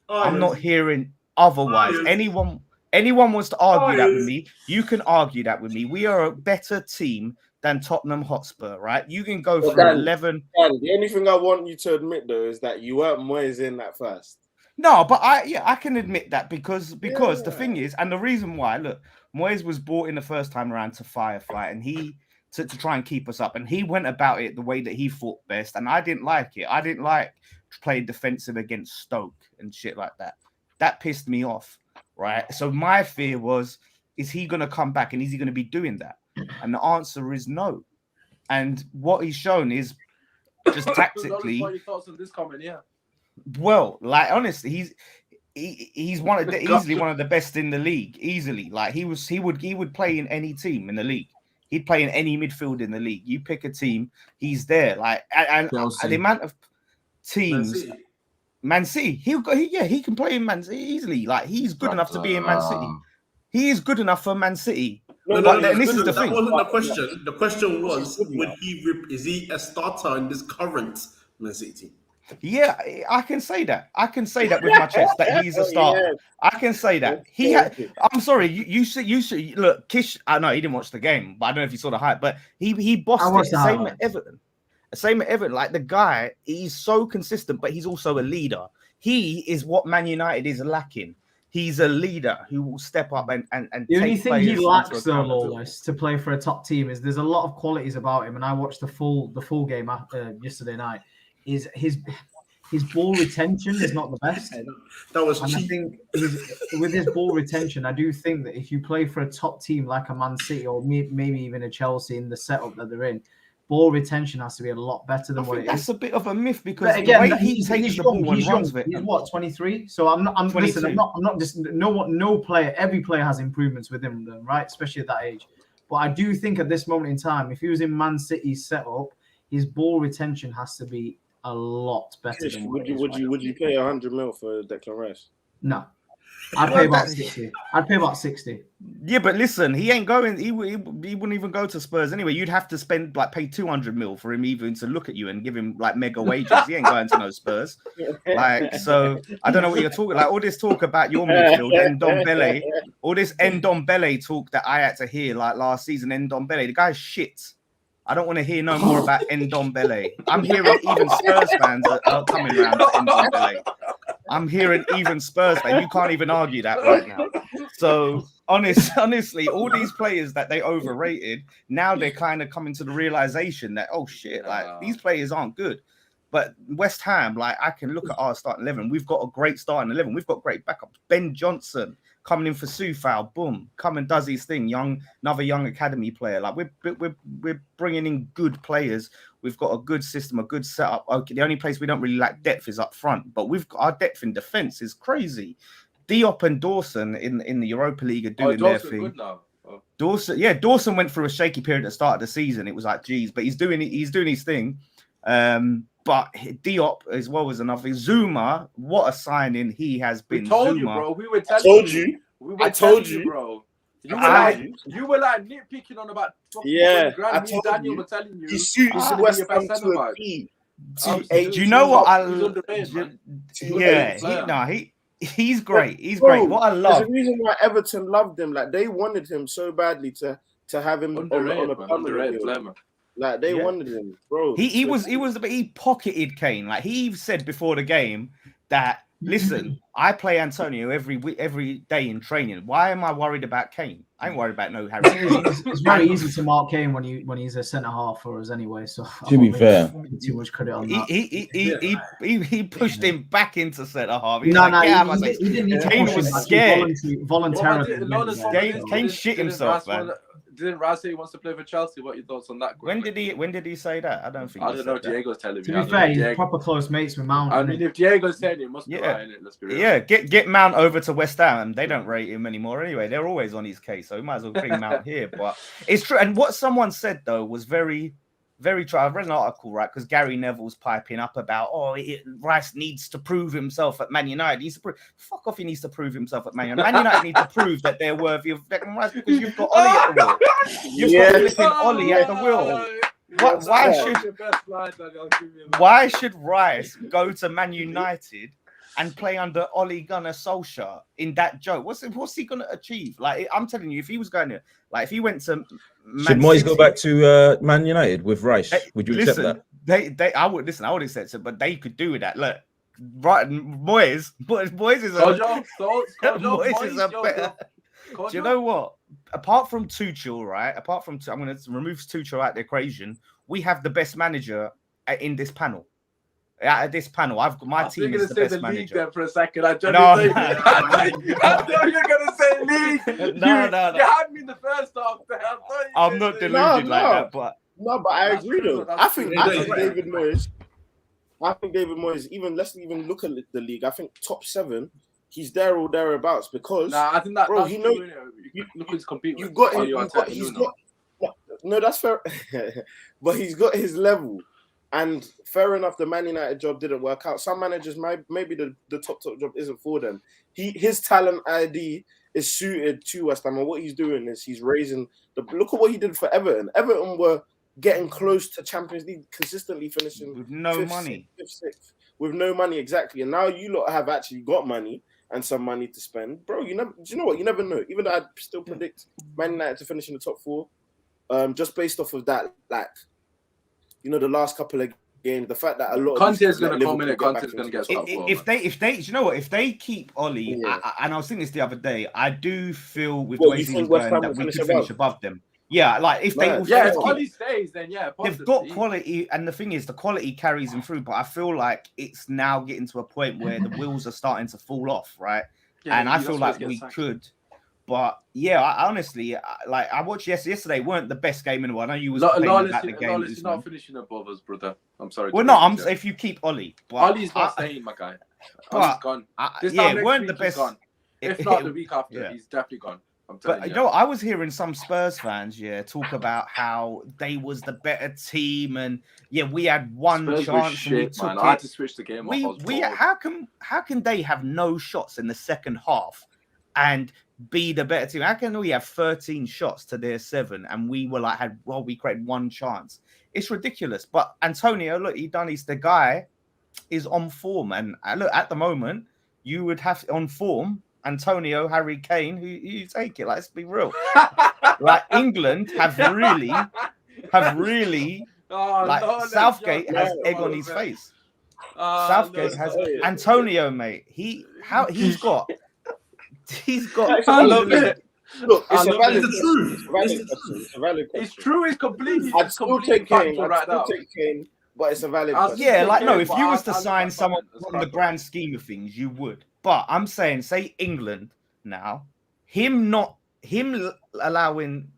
I'm not hearing otherwise. Anyone wants to argue that with me, you can argue that with me. We are a better team than Tottenham Hotspur, right? You can go for 11. Dan, the only thing I want you to admit, though, is that you weren't Moyes in that first. No, but I can admit that because the thing is, and the reason why, look, Moyes was brought in the first time around to firefight, and he to try and keep us up, and he went about it the way that he thought best, and I didn't like it. I didn't like playing defensive against Stoke and shit like that. That pissed me off, right? So my fear was, is he going to come back and is he going to be doing that? And the answer is no. And what he's shown is just tactically. What are your thoughts on this comment? Yeah. Well, like honestly, he's easily one of the best in the league. Easily, like he would play in any team in the league. He'd play in any midfield in the league. You pick a team, he's there. Like and the amount of teams. Man City. He can play in Man City easily. Like he's good enough to be in Man City. He is good enough for Man City. No, and this is the that thing. wasn't the question. The question was, is he a starter in this current Man City team? Yeah, I can say that. I can say that with my chest that he's a starter. Yeah. I can say that. I'm sorry. You should look. Kish. I know he didn't watch the game, but I don't know if you saw the hype. But he bossed it. Same at Everton. Same at Everton. Like the guy, he's so consistent, but he's also a leader. He is what Man United is lacking. He's a leader who will step up and the only thing he lacks though, Lawless, to play for a top team is there's a lot of qualities about him, and I watched the full game yesterday night. Is his ball retention is not the best. That was and cheap. I think with his ball retention, I do think that if you play for a top team like a Man City or maybe even a Chelsea in the setup that they're in, ball retention has to be a lot better than what it is. That's a bit of a myth because again, the way he takes the ball and runs with it. He's what, 23? So I'm not just no player. Every player has improvements with him, right? Especially at that age. But I do think at this moment in time, if he was in Man City's setup, his ball retention has to be a lot better. Kish, would you pay 100 mil for Declan Rice? No. I'd pay about 60. I'd pay about 60. Yeah, but listen, he ain't going. He wouldn't even go to Spurs anyway. You'd have to pay 200 mil for him even to look at you and give him like mega wages. He ain't going to no Spurs. Like, so I don't know what you're talking. Like all this talk about your midfield, Ndombele, all this Ndombele talk that I had to hear like last season. Ndombele, the guy's shit. I don't want to hear no more about Ndombele. I'm hearing even Spurs fans are coming around to Ndombele. I'm hearing even Spurs fans. You can't even argue that right now. So honestly, all these players that they overrated, now they're kind of coming to the realization that, oh shit, like these players aren't good. But West Ham, like I can look at our starting 11. We've got a great starting 11. We've got great backups. Ben Johnson coming in for Soufal, boom, come and does his thing. Another young academy player. Like we're bringing in good players. We've got a good system, a good setup. Okay, the only place we don't really lack depth is up front, but we've got our depth in defense is crazy. Diop and Dawson in the Europa League are doing their thing. Good now. Oh. Dawson went through a shaky period at the start of the season. It was like, geez, but he's doing his thing. But Diop as well as another. Zuma, what a signing he has been. We told Zuma. you, bro. We were telling you. I told you, bro. You were like nitpicking on about grand. Me and Daniel were telling you. He suits West Ham to a P. Do you know what I? He's great. He's great. What I love. There's a reason why Everton loved him. Like they wanted him so badly to have him on a permanent deal. Like they wanted him, bro. He pocketed Kane. Like he said before the game that listen, I play Antonio every day in training. Why am I worried about Kane? I ain't worried about no Harry. It's very easy to mark Kane when he's a centre half for us anyway. So to be fair, too much credit on that. He pushed him back into centre half. He didn't need to push him. Scared. Voluntarily. Kane shit himself, man. Didn't Rice say he wants to play for Chelsea? What are your thoughts on that? When did he say that? I don't think. I don't know. Diego's telling me. To be fair, he's proper close mates with Mount. I mean, if Diego's saying it, must be right, innit? Let's be real. Yeah, get Mount over to West Ham. They don't rate him anymore anyway. They're always on his case, so we might as well bring Mount here. But it's true. And what someone said though was very, very true. I've read an article, right? Because Gary Neville's piping up about, Rice needs to prove himself at Man United. He needs to prove. Fuck off, he needs to prove himself at Man United. Man United need to prove that they're worthy of Declan Rice because you've got Ollie at the wheel. You've got flipping Ollie at the wheel. Why should Rice go to Man United and play under Ole Gunnar Solskjaer in that joke? What's he gonna achieve? Like I'm telling you, if he was going to, like, if he went to should Moyes go back to Man United with Rice? Would you accept that? I would accept it, but they could do with that. Look, right, Moyes is a better. Do you know what? Apart from Tuchel, right? I'm going to remove Tuchel out of the equation. We have the best manager in this panel. Out of this panel, my team is the best manager. There for a second, I thought you were going to say league. No. You had me in the first half. I'm not deluded like that, but I agree though. I think David Moyes. Let's even look at the league. I think top 7. He's there or thereabouts because I think that bro, he knows. Look who's competing. You've got. No, that's fair. But he's got his level. And fair enough, the Man United job didn't work out. Some managers, maybe the top job isn't for them. His talent ID is suited to West Ham, and what he's doing is he's raising the. Look at what he did for Everton. Everton were getting close to Champions League, consistently finishing with no fifth, money. Sixth, with no money, exactly. And now you lot have actually got money and some money to spend, bro. Do you know what? You never know. Even though I still predict Man United to finish in the top 4, just based off of that, like. The last couple of games, the fact that a lot of Conte is going to come in. Conte is going to get top 4. If they, you know what? If they keep Ollie, and I was thinking this the other day, I do feel with Well, the way you things think going West Ham that will we could finish finish above them. Yeah, like if they, if Ollie stays, then yeah, they've got quality, and the thing is, the quality carries them through. But I feel like it's now getting to a point where the wheels are starting to fall off, right? Yeah, and I feel like we could. But yeah, I honestly, I watched yesterday. Weren't the best game in the world. I know you was complaining about the game. Lawless, you're not finishing above us, brother. I'm sorry. Well, no, I'm if you keep Ollie, but Ollie's not staying, my guy. Ollie's gone. Yeah, weren't the best. Gone. If not the week after, he's definitely gone. But you know, I was hearing some Spurs fans, talk about how they was the better team, and we had one Spurs chance shit, and we took man. it. I had to switch the game. How can they have no shots in the second half and be the better team? How can we have 13 shots to their 7 and we were we created one chance? It's ridiculous. But Antonio, look, the guy is on form, and look, at the moment you would have on form. Antonio, Harry Kane, who you take it? Let's be real. England have really, Southgate has egg on his face. Southgate has Antonio, mate. He's got. I love it. Look, it's a valid truth. It's a valid question. It's true. It's completely. I'd still take Kane. But it's a valid question. If you was to sign someone from the grand scheme of things, you would. But I'm saying, say England now, him allowing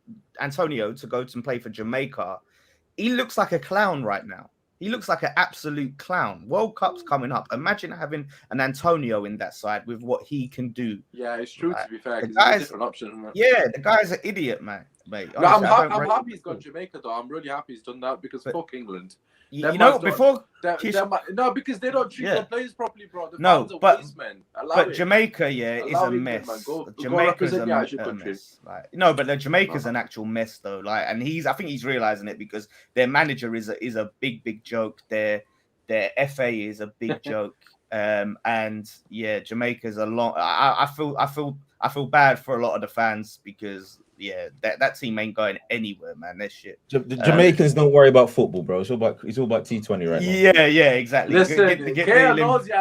Antonio to go to play for Jamaica, he looks like a clown right now. He looks like an absolute clown. World Cup's coming up. Imagine having an Antonio in that side with what he can do. Yeah, it's true, to be fair. It's a different option. Man. Yeah, the guy's an idiot, man. Mate, honestly, I'm happy he's gone Jamaica, though. I'm really happy he's done that because fuck England. Because they don't treat their players properly, bro. But Jamaica, is a mess. Jamaica's a mess. But Jamaica's an actual mess, though. I think he's realizing it because their manager is a big joke. Their FA is a big joke. Jamaica's a lot. I feel bad for a lot of the fans because. Yeah, that team ain't going anywhere, man. That shit. The Jamaicans don't worry about football, bro. It's all about T20 right now. Yeah, exactly. Listen,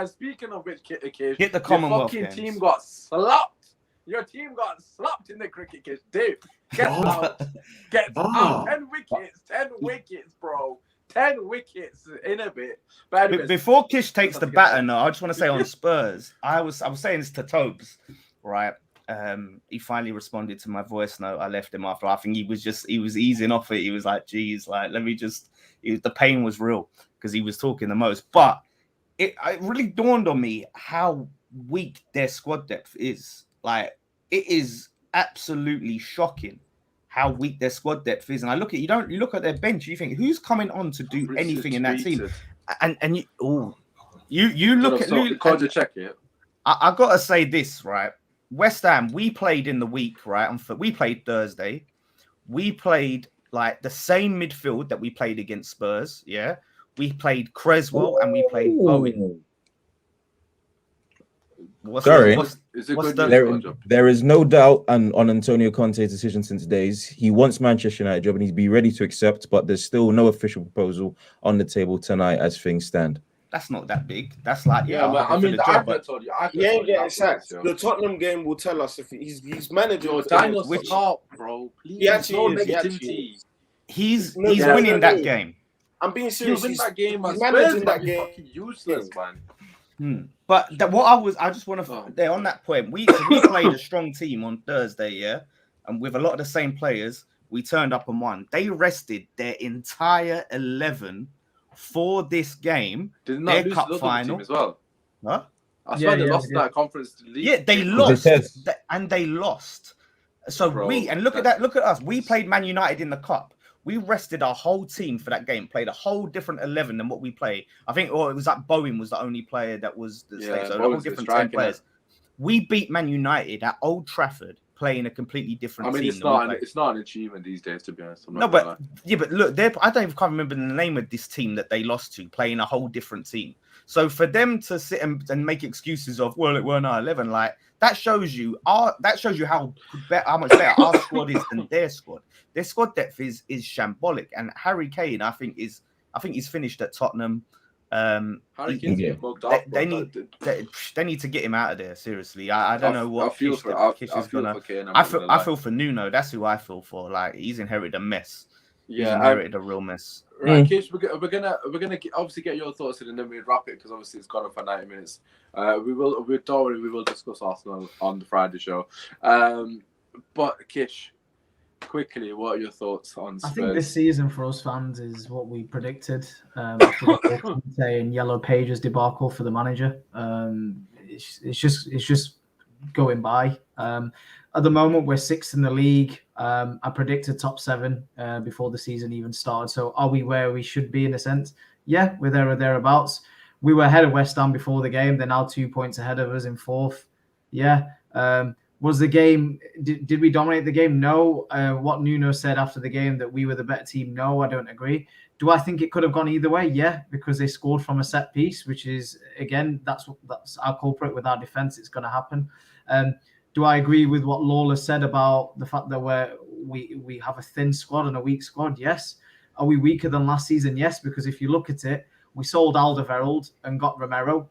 speaking of which, Kish, get the Commonwealth. Your fucking team got slapped. Your team got slapped in the cricket, Kish. Dude, get out. 10 wickets, bro. 10 wickets in a bit. But anyways, before Kish takes the baton, though, I just want to say on Spurs, I was saying this to Tobes, right? He finally responded to my voice note. I left him after. I think he was easing off it. He was like, geez, the pain was real because he was talking the most. But it really dawned on me how weak their squad depth is. It is absolutely shocking how weak their squad depth is. And you look at their bench, you think, who's coming on to do anything in that team? And you look at Kojo Cahil. I gotta say this, right? West Ham, we played in the week, right? We played Thursday. We played the same midfield that we played against Spurs. Yeah, we played Creswell and we played Owen. There is no doubt on Antonio Conte's decision since days. He wants Manchester United job and he's be ready to accept, but there's still no official proposal on the table tonight as things stand. That's not that big. That's I told you. He ain't getting sacked. The Tottenham game will tell us if he's manager. Stop, bro. Please. He's winning that game. I'm being serious. He's that game. He's managing that game. Fucking useless, man. But I just want to there on that point. We played a strong team on Thursday, yeah, and with a lot of the same players, we turned up and won. They rested their entire 11 for this game. Did not lose the final team as well. Huh? I swear they lost that conference league. Yeah, they lost, and they lost. So look at that. Look at us. We played Man United in the cup. We rested our whole team for that game, played a whole different 11 than what we play. I think, or it was like Bowen was the only player that was the state. So a whole different 10 players. We beat Man United at Old Trafford, playing a completely different team. It's not an achievement these days, to be honest. But look, I don't even can't remember the name of this team that they lost to, playing a whole different team. So for them to sit and make excuses of, well, it weren't our 11, like that shows you how much better our squad is than their squad. Their squad depth is shambolic, and Harry Kane, I think he's finished at Tottenham. Harry Kane's bugged up. They need to get him out of there. Seriously, I don't know what Kish is gonna. I feel for Nuno. That's who I feel for. Like he's inherited a mess. He's inherited a real mess. Right, Kish, we're gonna obviously get your thoughts in, and then we wrap it because obviously it's gone on for 90 minutes. We will discuss Arsenal on the Friday show. But Kish, quickly, what are your thoughts on Spurs? I think this season for us fans is what we predicted after the Conte and Yellow Pages debacle for the manager. It's just going by. At the moment, we're 6th in the league. I predicted top 7 before the season even started. So are we where we should be in a sense? Yeah, we're there or thereabouts. We were ahead of West Ham before the game. They're now 2 points ahead of us in 4th. Yeah. Was the game? Did we dominate the game? No. What Nuno said after the game that we were the better team? No, I don't agree. Do I think it could have gone either way? Yeah, because they scored from a set piece, which is again that's our culprit with our defense. It's going to happen. Do I agree with what Lawless said about the fact that we have a thin squad and a weak squad? Yes. Are we weaker than last season? Yes, because if you look at it, we sold Alderweireld and got Romero.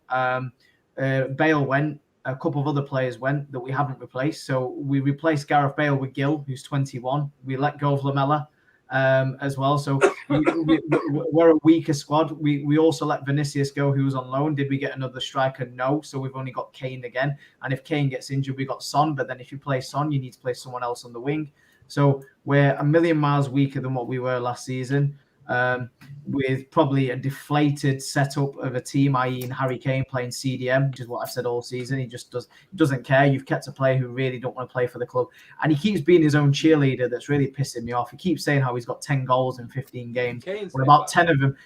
Bale went. A couple of other players went that we haven't replaced. So we replaced Gareth Bale with Gill, who's 21. We let go of Lamella as well. So we're a weaker squad. We also let Vinicius go, who was on loan. Did we get another striker? No. So we've only got Kane again. And if Kane gets injured, we got Son. But then if you play Son, you need to play someone else on the wing. So we're a million miles weaker than what we were last season. With probably a deflated setup of a team, i.e. in Harry Kane playing CDM, which is what I've said all season. He just doesn't care. You've kept a player who really don't want to play for the club. And he keeps being his own cheerleader. That's really pissing me off. He keeps saying how he's got 10 goals in 15 games. When about 10 of them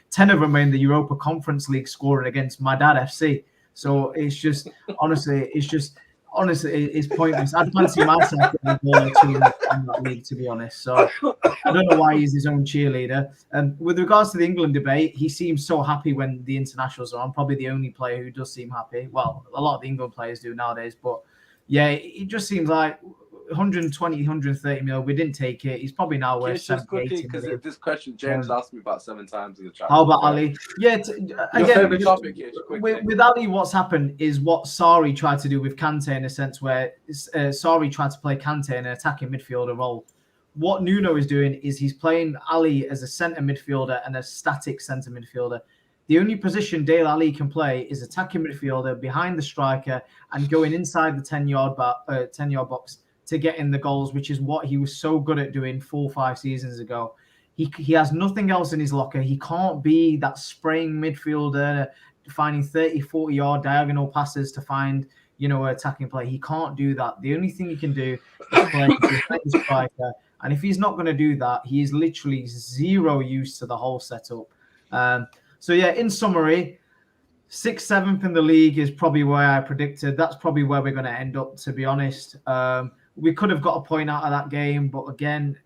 are in the Europa Conference League scoring against my dad FC. So it's just, honestly, it's pointless. I'd fancy myself getting a goal or two in that league, to be honest. So I don't know why he's his own cheerleader. With regards to the England debate, he seems so happy when the internationals are on. Probably the only player who does seem happy. Well, a lot of the England players do nowadays. But yeah, it just seems like 120, 130 mil. We didn't take it. He's probably now worth 70, because this question James asked me about 7 times in the chat. How about Ali? Yeah, again, with Ali, what's happened is what Sarri tried to do with Conte in a sense where Sarri tried to play Conte in an attacking midfielder role. What Nuno is doing is he's playing Ali as a centre midfielder and a static centre midfielder. The only position Dele Alli can play is attacking midfielder behind the striker and going inside the 10-yard box to get in the goals, which is what he was so good at doing 4 or 5 seasons ago. He has nothing else in his locker. He can't be that spraying midfielder, finding 30, 40-yard diagonal passes to find, attacking play. He can't do that. The only thing he can do is play behind the striker. And if he's not going to do that, he is literally zero use to the whole setup. So yeah, in summary, 6th, 7th in the league is probably where I predicted. That's probably where we're going to end up, to be honest. We could have got a point out of that game, but again,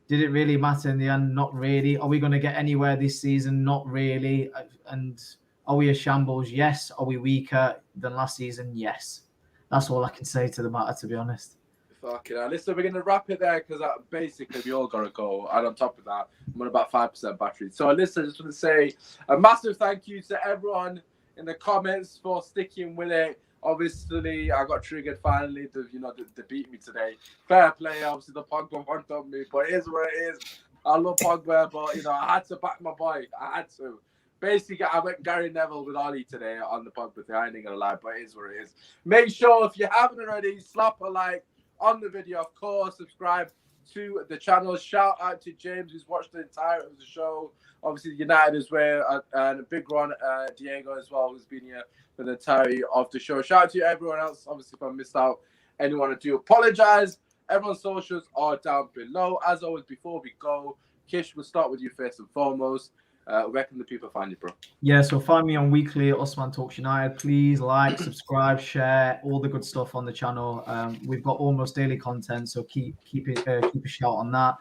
did it really matter in the end? Not really. Are we going to get anywhere this season? Not really. And are we a shambles? Yes. Are we weaker than last season? Yes. That's all I can say to the matter, to be honest. Fucking hell. Listen, we're going to wrap it there because basically we all got to go. And on top of that, I'm on about 5% battery. So listen, I just want to say a massive thank you to everyone in the comments for sticking with it. Obviously, I got triggered finally. They beat me today. Fair play. Obviously, the Pogba one on me, but it is what it is. I love Pogba, but I had to back my boy. I had to. Basically, I went Gary Neville with Ollie today on the Pogba thing. I ain't gonna lie, but it is what it is. Make sure if you haven't already, slap a like on the video, of course. Subscribe to the channel. Shout out to James who's watched the entirety of the show. Obviously, United as well, and a big one, Diego as well, who's been here for the entirety of the show. Shout out to everyone else. Obviously, if I missed out anyone, I do apologize. Everyone's socials are down below. As always, before we go, Kish, we'll start with you first and foremost. Where can the people find you, bro? Yeah, so find me on weekly Usman Talks United. Please like, subscribe, share, all the good stuff on the channel. We've got almost daily content, so keep a shout on that.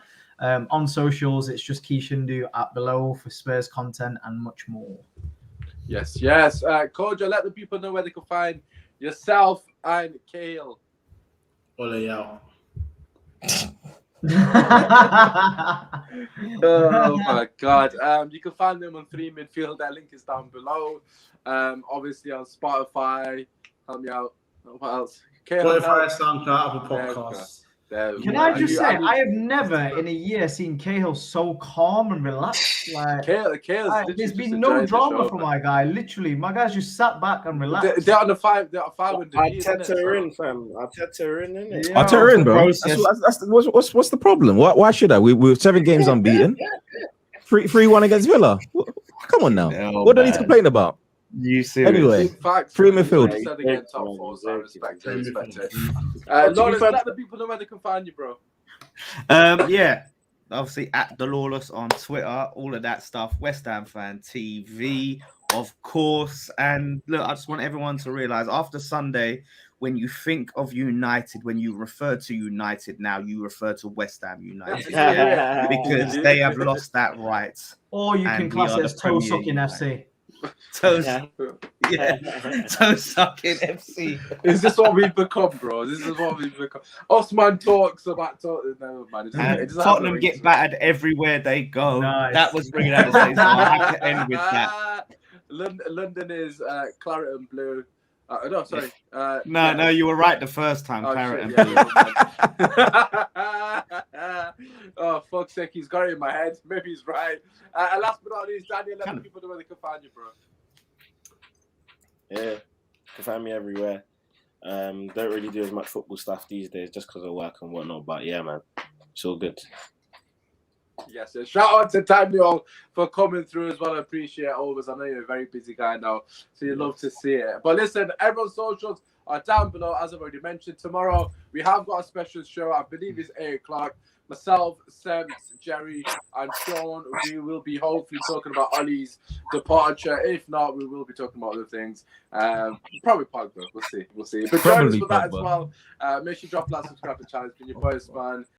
On socials, it's just Kishindu at below for Spurs content and much more. Yes. Kojo, let the people know where they can find yourself and Cahil. Ole out. Oh my God. You can find them on 3 Midfield. Their link is down below. Obviously on Spotify. Help me out. What else? Spotify, SoundCloud, Apple Podcasts. Can I just say, I have never in a year seen Cahill so calm and relaxed. Like, there's been no drama for my guy. Literally, my guy's just sat back and relaxed. They're on the five. They're on 5 with the Arteta in, fam. Arteta in, innit? Yeah, Arteta in, bro. What's the problem? Why should I? We're 7 games unbeaten. 3-1 against Villa. Come on now. No, what do I need to complain about? You serious? Anyway, free midfield. Lawless, let the people know where they can find you, bro. Yeah. Obviously at the Lawless on Twitter, all of that stuff. West Ham Fan TV, of course. And look, I just want everyone to realize after Sunday, when you think of United, when you refer to United now, you refer to West Ham United. Yeah? Because they have lost that right. Or you can class it as toe-sucking FC. Toe sucking FC. Is this what we've become, bro? This is what we've become. Osman talks about Tottenham. Never mind. Tottenham get battered everywhere they go. Nice. That was bringing out the same. So I have to end with that. London is claret and blue. No, sorry. No, you were right the first time. Claret and blue. Oh, fuck's sake, he's got it in my head. Maybe he's right. And last but not least, Daniel, let people know where they can find you, bro. Yeah, you can find me everywhere. Don't really do as much football stuff these days just because of work and whatnot. But yeah, man, it's all good. Yes, shout out to Daniel for coming through as well. I appreciate it always. I know you're a very busy guy now, so you love to see it. But listen, everyone's socials are down below, as I've already mentioned. Tomorrow, we have got a special show. I believe it's 8 o'clock. Myself, Sam, Jerry, and Sean, we will be hopefully talking about Ole'S departure. If not, we will be talking about other things. Probably Pogba. We'll see. But join us for that as well. Make sure you drop a like, subscribe to the channel. It's been your boys, man.